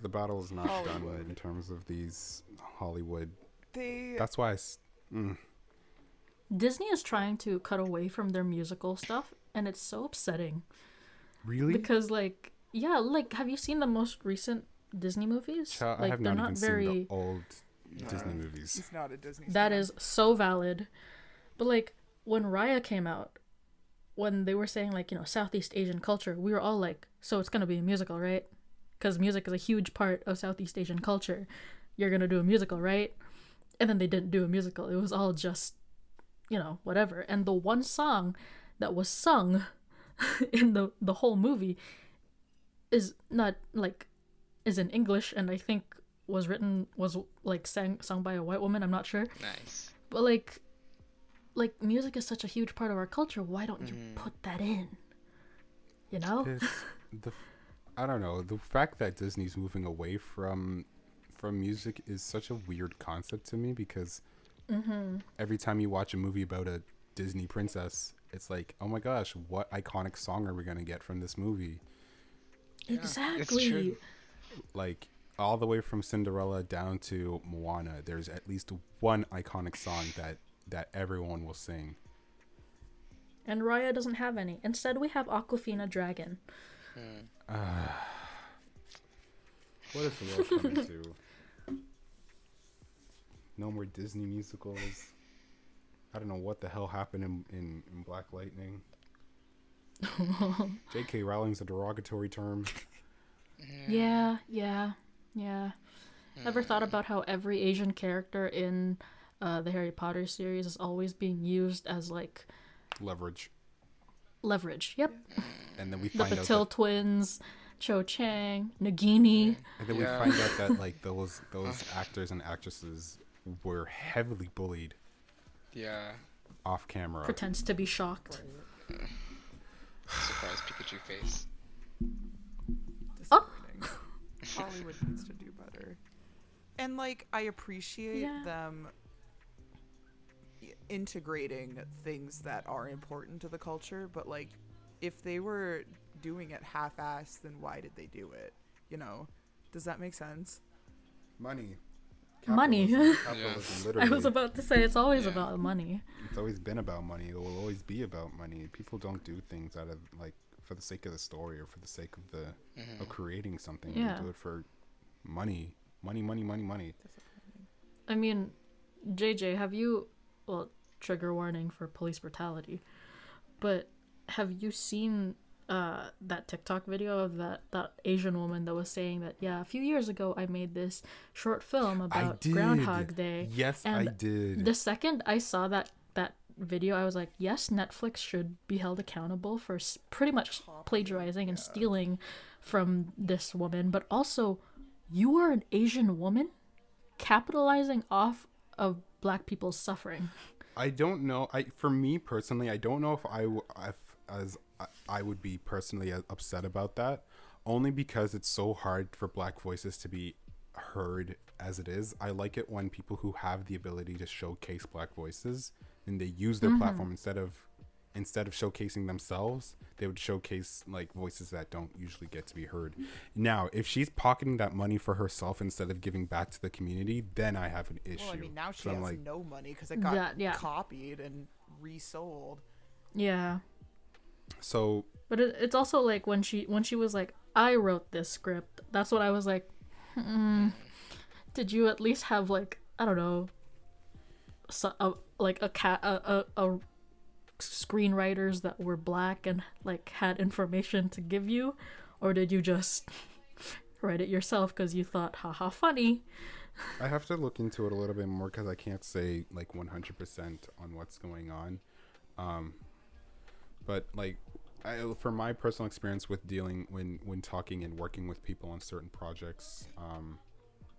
the battle is not done Hollywood. in terms of these Hollywood. They That's why Disney is trying to cut away from their musical stuff, and it's so upsetting. really. Because, like, yeah, like, have you seen the most recent Disney movies? I Like, have they're not even very. seen the old Disney movies. He's not a Disney. That stan. is so valid. But, like, when Raya came out, when they were saying, like, you know, Southeast Asian culture, we were all like, so it's gonna be a musical, right? Because music is a huge part of Southeast Asian culture. You're gonna do a musical, right? And then they didn't do a musical. It was all just, you know, whatever. And the one song that was sung in the whole movie is not like is in English, and I think was like sung by a white woman. I'm not sure, Nice. but like music is such a huge part of our culture. Why don't you put that in? You know? I don't know. The fact that Disney's moving away from music is such a weird concept to me because every time you watch a movie about a Disney princess, it's like, oh my gosh, what iconic song are we gonna get from this movie? Exactly. true. Like all the way from Cinderella down to Moana, there's at least one iconic song that everyone will sing. And Raya doesn't have any. Instead, we have Aquafina Dragon. What is the world coming to? No more Disney musicals. I don't know what the hell happened in Black Lightning. J.K. Rowling's a derogatory term. Yeah. Ever thought about how every Asian character in the Harry Potter series is always being used as like Leverage. Yep. And then we The find Patil out twins, Cho Chang, Nagini. and then we find out that like those actors and actresses were heavily bullied Yeah. off camera. Pretends to be shocked. Surprise Pikachu face. Disappointing. Hollywood needs to do better. And like I appreciate Yeah. them integrating things that are important to the culture, but like if they were doing it half-assed, then why did they do it? You know, does that make sense? Money. Money. Capitalism, I literally. was about to say it's always Yeah. about money. It's always been about money. It will always be about money. People don't do things out of like for the sake of the story or for the sake of the of creating something. Yeah. They do it for money. Money. I mean, JJ, have you, well, trigger warning for police brutality, but have you seen that TikTok video of that Asian woman that was saying that, yeah, a few years ago I made this short film about Groundhog Day. Yes, and I did. The second I saw that video, I was like, yes, Netflix should be held accountable for pretty much plagiarizing and stealing from this woman, but also you are an Asian woman capitalizing off of Black people's suffering. I don't know. For me personally, I don't know if I would be personally upset about that, only because it's so hard for Black voices to be heard as it is. I like it when people who have the ability to showcase Black voices and they use their platform instead of instead of showcasing themselves, they would showcase like voices that don't usually get to be heard. Now, if she's pocketing that money for herself instead of giving back to the community, then I have an issue. Well, I mean, now she So I'm has like, no money because it got Yeah. copied and resold. Yeah. so But it's also like when she was like, I wrote this script. That's what I was like. Did you at least have like, I don't know, a screenwriters that were black and like had information to give you, or did you just write it yourself because you thought, haha, funny? I have to look into it a little bit more because I can't say like 100% on what's going on. But like, from my personal experience with dealing when talking and working with people on certain projects,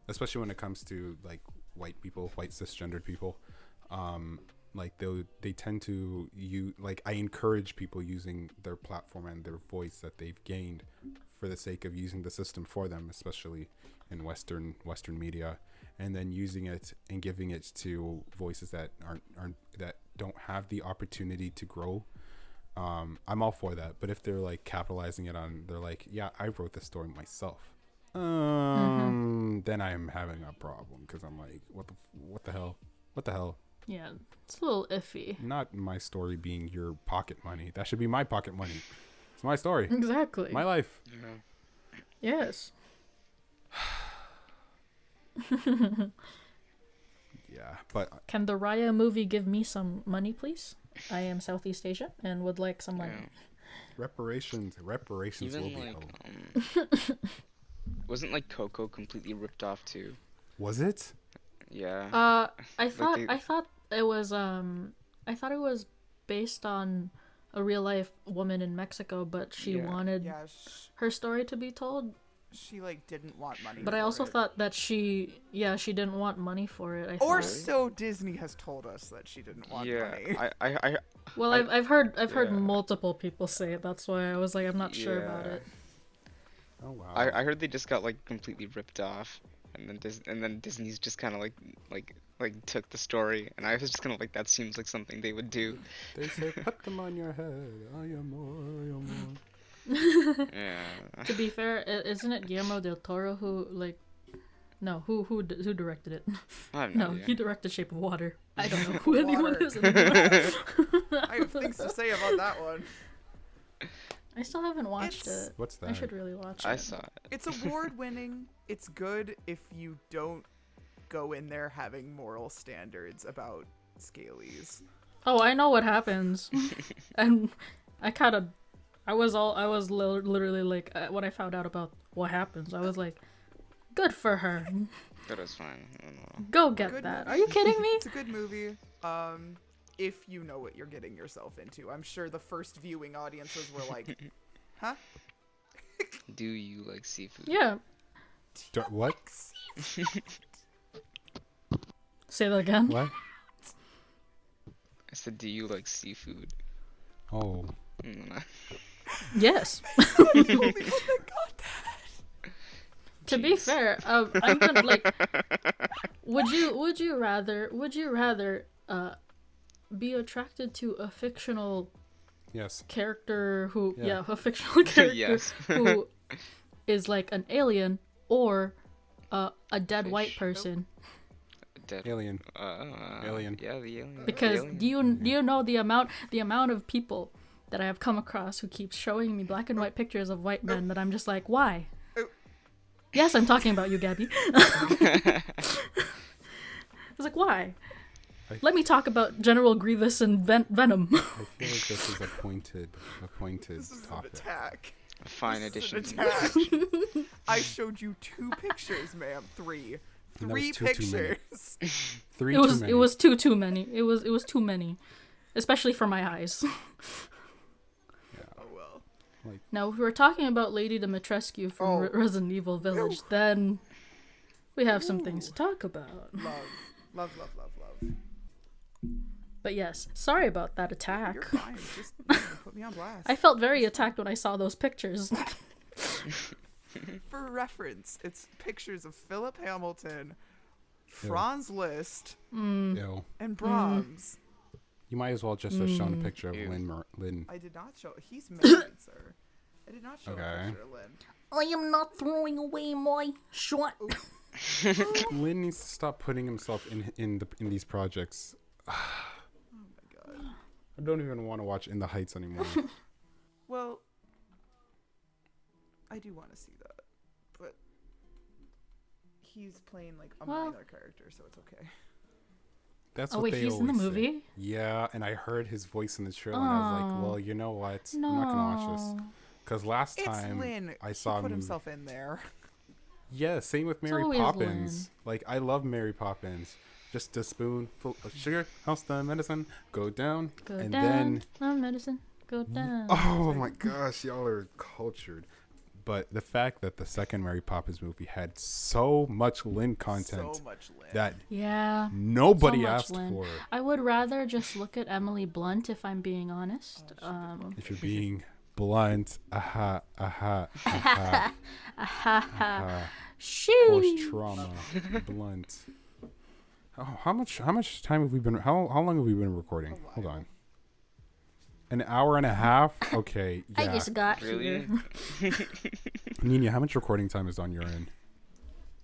especially when it comes to like white people, white cisgendered people, like they tend to like I encourage people using their platform and their voice that they've gained for the sake of using the system for them, especially in Western media, and then using it and giving it to voices that aren't that don't have the opportunity to grow. I'm all for that, but if they're like capitalizing it on, they're like, yeah, I wrote the story myself. Then I'm having a problem because I'm like, what the hell? Yeah, it's a little iffy. Not my story being your pocket money. That should be my pocket money. It's my story. Exactly. My life. Yes. Yeah, but Can the Raya movie give me some money, please? I am Southeast Asian and would like some money. reparations Even will be like, held. wasn't like Coco completely ripped off too? Was it? Yeah. I thought they- I thought it was based on a real life woman in Mexico, but she Yeah. wanted Yeah, her story to be told. she like didn't want money. But I for also it. thought that she didn't want money for it. I Or thought. so Disney has told us that she didn't want Yeah. money. I Well, I've heard yeah. multiple people say it. That's why I was like, I'm not sure about Yeah. it. Oh wow. I heard they just got like completely ripped off, and then Disney's just kind of like took the story, and I was just kind of like, that seems like something they would do. They say put them on your head. I am more. Yeah. To be fair, isn't it Guillermo del Toro who like? No, who directed it? I have No, no idea. he directed Shape of Water. I don't know who anyone Water. is anymore. I have things to say about that one. I still haven't watched It's- it. What's that? I should really watch it. I saw it. It's award winning. It's good if you don't go in there having moral standards about scalies. Oh, I know what happens, and I was literally like, when I found out about what happens, I was like, good for her. That was fine. I don't know. Go get Good that. movie. Are you kidding me? It's a good movie. If you know what you're getting yourself into. I'm sure the first viewing audiences were like, huh? Do you like seafood? Yeah. What? Say that again. What? I said, do you like seafood? Oh. Mm, Yes. I'm the only one that got that. To be fair, I'm gonna like. Would you rather be attracted to a fictional Yes. character who Yeah. a fictional character Yes. who is like an alien or a dead white Fish. person? Dead. Alien. Alien. Yeah, the alien. Because the alien. do you know the amount of people that I have come across who keep showing me black and white pictures of white men that I'm just like, why? Yes, I'm talking about you, Gabby. I was like, why? Let me talk about General Grievous and Venom. I feel like this is a pointed This is an topic. attack. A fine This is an addition. attack. I showed you 2 pictures, ma'am. 3. And that 3 was too many. pictures. Three It too was many. it was too many. It was too many, especially for my eyes. Oh well. Now, if we're talking about Lady Dimitrescu from Oh. Resident Evil Village, then we have some things to talk about. Love. But yes, sorry about that You're attack. fine. Just put me on blast. I felt very attacked when I saw those pictures. For reference, it's pictures of Philip Hamilton, Franz Liszt, Ew. and Brahms. You might as well just have shown a picture of Ew. Lynn. I did not show. He's married, sir. I did not show Okay. a picture of Lynn. I am not throwing away my shot. Lynn needs to stop putting himself in these projects. Oh my god. I don't even want to watch In the Heights anymore. Well, I do want to see that, but he's playing like a Well- minor character, so it's okay. That's Oh what wait, they he's in the always say. movie? Yeah, and I heard his voice in the trailer, and I was like, Oh. well, you know what? No. I'm not gonna watch this. Because last It's time Lynn. I He saw put him. himself in there. Yeah, same with Mary always Poppins. Like, I love Mary Poppins. Just a spoonful of sugar helps the medicine go down. Go and down. then, The medicine. Go down. oh my gosh, y'all are cultured. But the fact that the second Mary Poppins movie had so much Lynn content So much Lynn. that Yeah. nobody so much asked Lynn. for. I would rather just look at Emily Blunt if I'm being honest. If you're being blunt, aha, aha, aha, aha. Horse Sheesh. trauma, blunt. Oh, how much time have we been? How long have we been recording? Hold on. An hour and a half. Okay, I yeah. just got Really? here. Nina, how much recording time is on your end?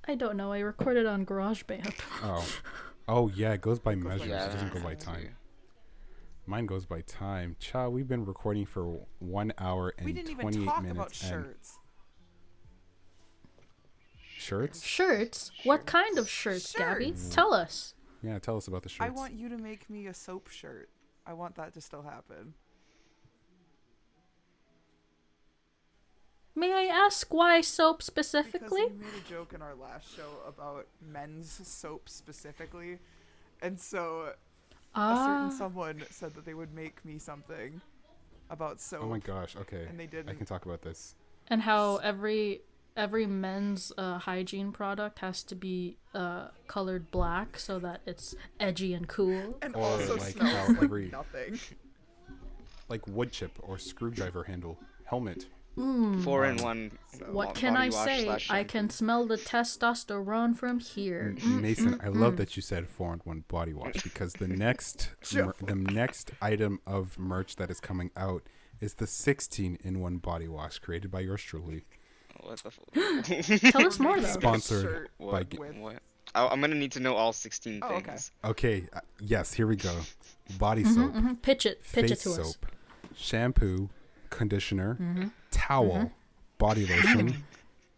I don't know. I recorded on GarageBand. Oh yeah, it goes by goes by measures. Yeah, It doesn't go by that's time. Mine goes by time. Cha, we've been recording for 1 hour and we didn't even 28 talk minutes. about and shirts. shirts? Shirts? What kind of shirts, Gabby? Shirts. Tell us. Yeah, tell us about the shirts. I want you to make me a soap shirt. I want that to still happen. May I ask why soap Because specifically? you made a joke in our last show about men's soap specifically. And so a certain someone said that they would make me something about soap. Oh my gosh. Okay. And they I didn't. can talk about this. And how every men's hygiene product has to be colored black so that it's edgy and cool. And Or also like smells how like every- nothing. Like wood chip or screwdriver handle, helmet. 4-in-1. What can I say? I can smell the testosterone from here. Mason, I love that you said 4-in-1 body wash because the next Sure. the next item of merch that is coming out is the 16-in-1 body wash created by yours truly. What the fuck? Tell us more though. Sponsored Shirt by What? with- What? I'm gonna need to know all 16 Oh, okay. things. Okay, yes, here we go. Body soap, Pitch it face to soap, us. shampoo, conditioner, towel, body lotion,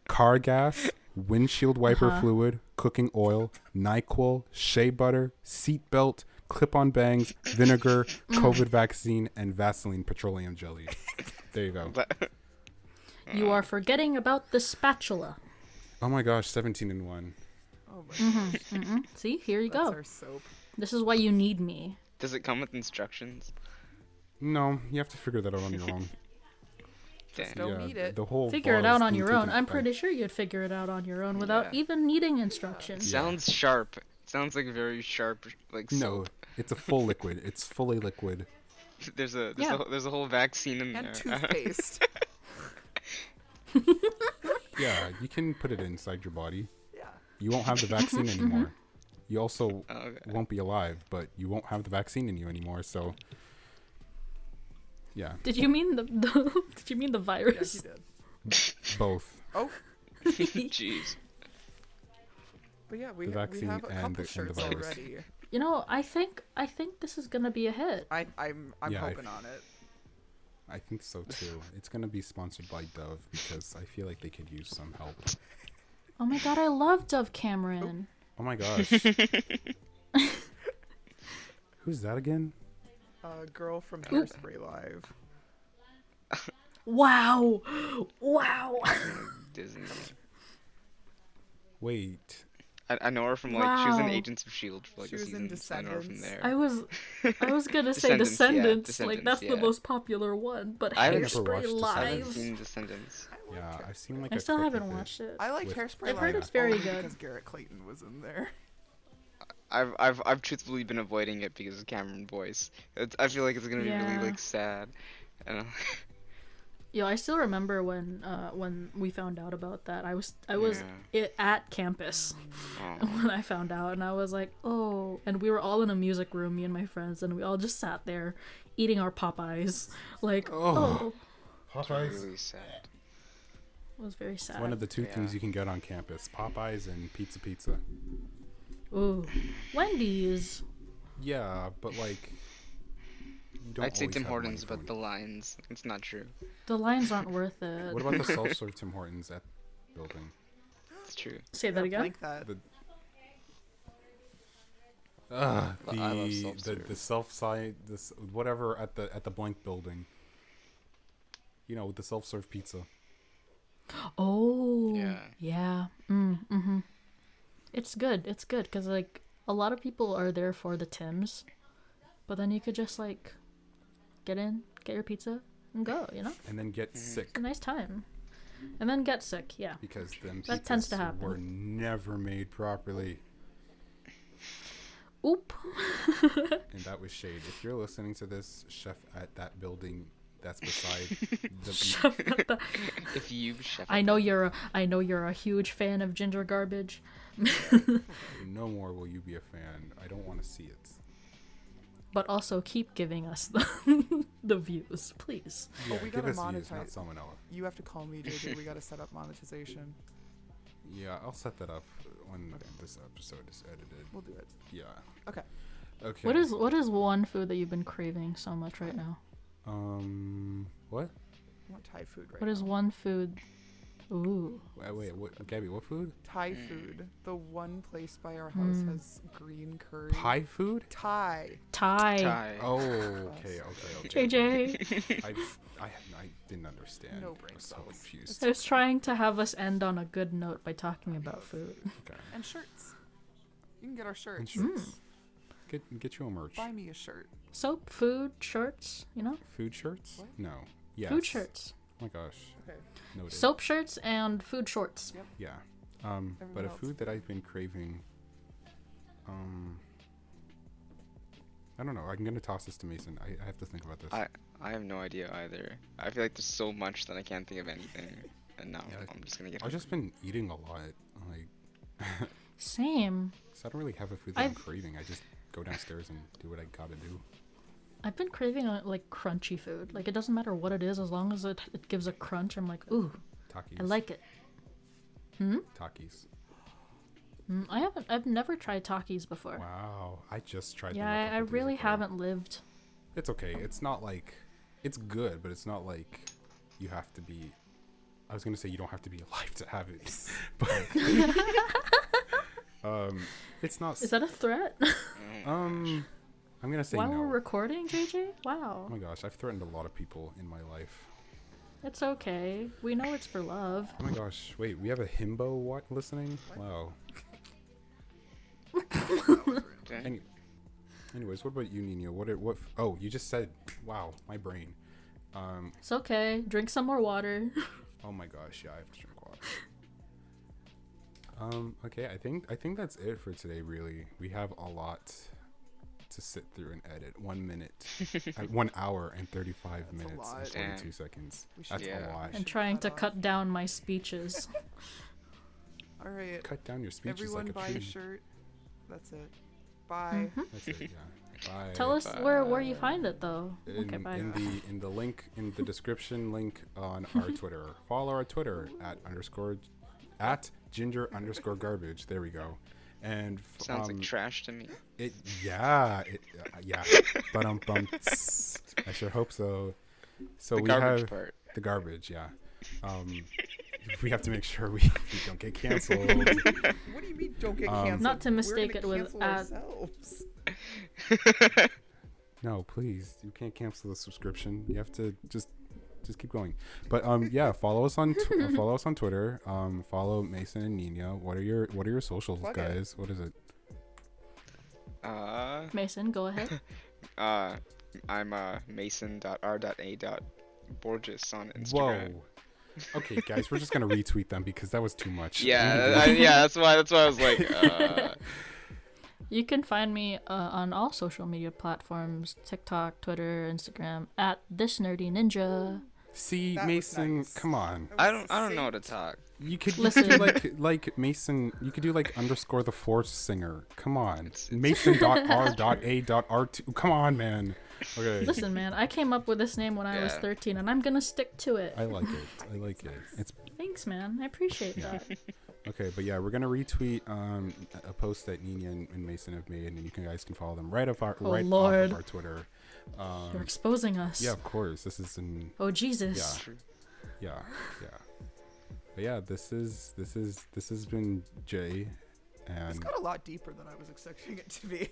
car gas, windshield wiper fluid, cooking oil, NyQuil, shea butter, seat belt, clip-on bangs, vinegar, COVID vaccine, and Vaseline petroleum jelly. There you go. But You are forgetting about the spatula. Oh my gosh, 17-in-1. Oh my gosh. See, here you That's go. our soap. This is why you need me. does it come with instructions? No, you have to figure that out on your own. Damn. Don't need it. The whole Figure it bar is out on being your own. taken I'm by- pretty sure you'd figure it out on your own without Yeah. even needing instructions. Sounds sharp. Sounds like a very sharp like No, soap. it's a full liquid. It's fully liquid. There's a Yeah. there's a whole vaccine in And there. toothpaste. Yeah, you can put it inside your body. Yeah. You won't have the vaccine anymore. You also Oh, okay. won't be alive, but you won't have the vaccine in you anymore. So, yeah, Did you mean the Did you mean the Yes, virus? you did. both. Oh, Jeez. but yeah, we The have vaccine a and couple the shirts virus. already. You know, I think this is gonna be a hit. I'm Yeah, I- hoping on it. I think so too. It's gonna be sponsored by Dove because I feel like they could use some help. Oh my god, I love Dove Cameron. Oh my gosh. Who's that again? Girl from Hairspray Live. Wow, wow. Disney. Wait. I know her from like she was in Wow. Agents of Shield for like She a was in season. So I know her from Descendants. there. I was gonna say Descendants, Descendants. yeah, Like that's the Descendants, yeah. most popular one, but I haven't never Hairspray watched Descendants. I haven't Live. seen Descendants. Yeah, I've seen like I a still clip haven't of it. watched it. I liked With- Hairspray I've Live. heard it's very only good. because Garrett Clayton was in there. I've truthfully been avoiding it because of Cameron voice. I feel like it's gonna be Yeah. really like sad. I don't know. Yo, I still remember when we found out about that. I was at campus Oh. when I found out, and I was like, oh. And we were all in a music room, me and my friends, and we all just sat there eating our Popeyes. Like, oh. Popeyes. Really sad. It was very sad. One of the two Yeah. things you can get on campus: Popeyes and pizza. Ooh, Wendy's. Yeah, but like, you don't I'd say always Tim have money Hortons, for but the lines. It's not true. The lines aren't worth it. What about the self-serve Tim Hortons at building? It's true. Say that again. Like that. The I love self-serve. the self-side whatever at the blank building. You know, with the self-serve pizza. Oh. Yeah. Yeah. Mm-hmm. It's good. It's good because like a lot of people are there for the Tims, but then you could just like get in, get your pizza, and go. You know, And then get sick it's a nice time, and then get sick. Yeah. because them That tends to pizzas happen. were never made properly. Oop. And that was shade. If you're listening to this, chef at that building that's beside the If you chef. I know you're a huge fan of ginger garbage. no more will you be a fan. I don't want to see it. But also keep giving us the views, please. Yeah, we give gotta us views, monetize. not salmonella. You have to call me, JJ. We gotta set up monetization. Yeah, I'll set that up when this episode is edited. We'll do it. Yeah. Okay. Okay. What is one food that you've been craving so much right now? What? I want Thai food right What is now. one food? Ooh. Wait, what? Gabby, what food? Thai food. The one place by our house has green curry. Pie food? Thai. Thai. Oh, okay. JJ. I didn't understand. No I brain was so cells. confused. I was trying to have us end on a good note by talking about food. Okay. And shirts. You can get our shirts. And shirts. Get you a merch. Buy me a shirt. Soap, food, shirts, you know? Food shirts? What? No. Yes. Food shirts. Oh my gosh. Okay. Noted. Soap shirts and food shorts. Yeah. But Everyone a else. food that I've been craving. I don't know. I'm gonna toss this to Mason. I have to think about this. I have no idea either. I feel like there's so much that I can't think of anything. And now Yeah, I'm just gonna get. I've just been eating a lot. Like, Same. so I don't really have a food that I'm I've- craving. I just go downstairs and do what I gotta do. I've been craving like crunchy food. Like it doesn't matter what it is, as long as it gives a crunch. I'm like, ooh, Takis. I like it. Hmm. Takis. I've never tried Takis before. Wow. I just tried. Yeah, them a I couple days really ago. haven't lived. It's okay. It's not like, it's good, but it's not like you have to be. I was gonna say you don't have to be alive to have it, but it's not. Is that a threat? I'm gonna say While no. we're recording, JJ? Wow. Oh my gosh, I've threatened a lot of people in my life. It's okay. We know it's for love. Oh my gosh, wait, we have a himbo listening? Wow. Dang. Anyways, what about you, Niña? Oh, you just said, wow, my brain. It's okay. Drink some more water. Oh my gosh, yeah, I have to drink water. Okay, I think that's it for today, really. We have a lot to sit through and edit. 1 minute, 1 hour and 35 That's a minutes lot. and 42 seconds. We should- That's Yeah. a lot. And trying to cut off. cut down my speeches. All right. Cut down your speeches Everyone like a buy tree. a shirt. That's it. Bye. That's it, yeah. Bye. Tell us where you find it though. Okay, bye. In the link in the description link on our Twitter. Follow our Twitter at ginger_garbage. There we go. And Sounds like trash to me. yeah. But I sure hope so. So The we garbage have part. the garbage, yeah. We have to make sure we don't get canceled. What do you mean don't get canceled? Not to We're mistake gonna it with cancel ourselves. No, please. You can't cancel the subscription. You have to just keep going. But yeah, follow us on Twitter. Follow Mason and Niña. What are your socials, Plug it. guys? What is it? Mason, go ahead. I'm mason.r.a.borges on Instagram. Whoa. Okay, guys, we're just gonna retweet them because that was too much. Yeah, that's why I was like, You can find me on all social media platforms: TikTok, Twitter, Instagram at this nerdy ninja. See, That was Mason, nice. come on. That I was don't know how to succinct. talk. You could Listen. do like Mason. You could do like underscore the Force singer. Come on, It's- Mason.r.a.r2. Come on, man. Okay, Listen, man, I came up with this name when I was Yeah. 13, and I'm gonna stick to it. I like it. I like it. It's Thanks, man. I appreciate Yeah. that. okay, but yeah, we're gonna retweet a post that Niña and Mason have made, and you guys can follow them right off our off Lord. of our Twitter. You're exposing us. Yeah, of course. This is in Oh Jesus. yeah. But yeah, this has been Jay, It's and got a lot deeper than I was expecting it to be.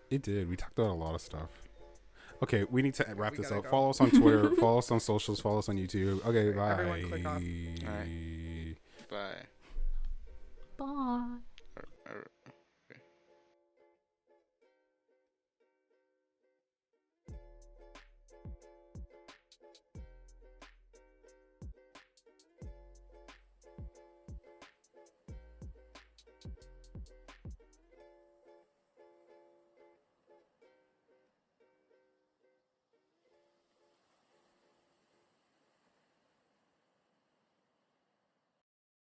it did. We talked about a lot of stuff. Okay, we need to wrap we this gotta up. go. Follow us on Twitter. Follow us on socials. Follow us on YouTube. Okay, Alright, bye. everyone click off. Alright. Bye. Bye.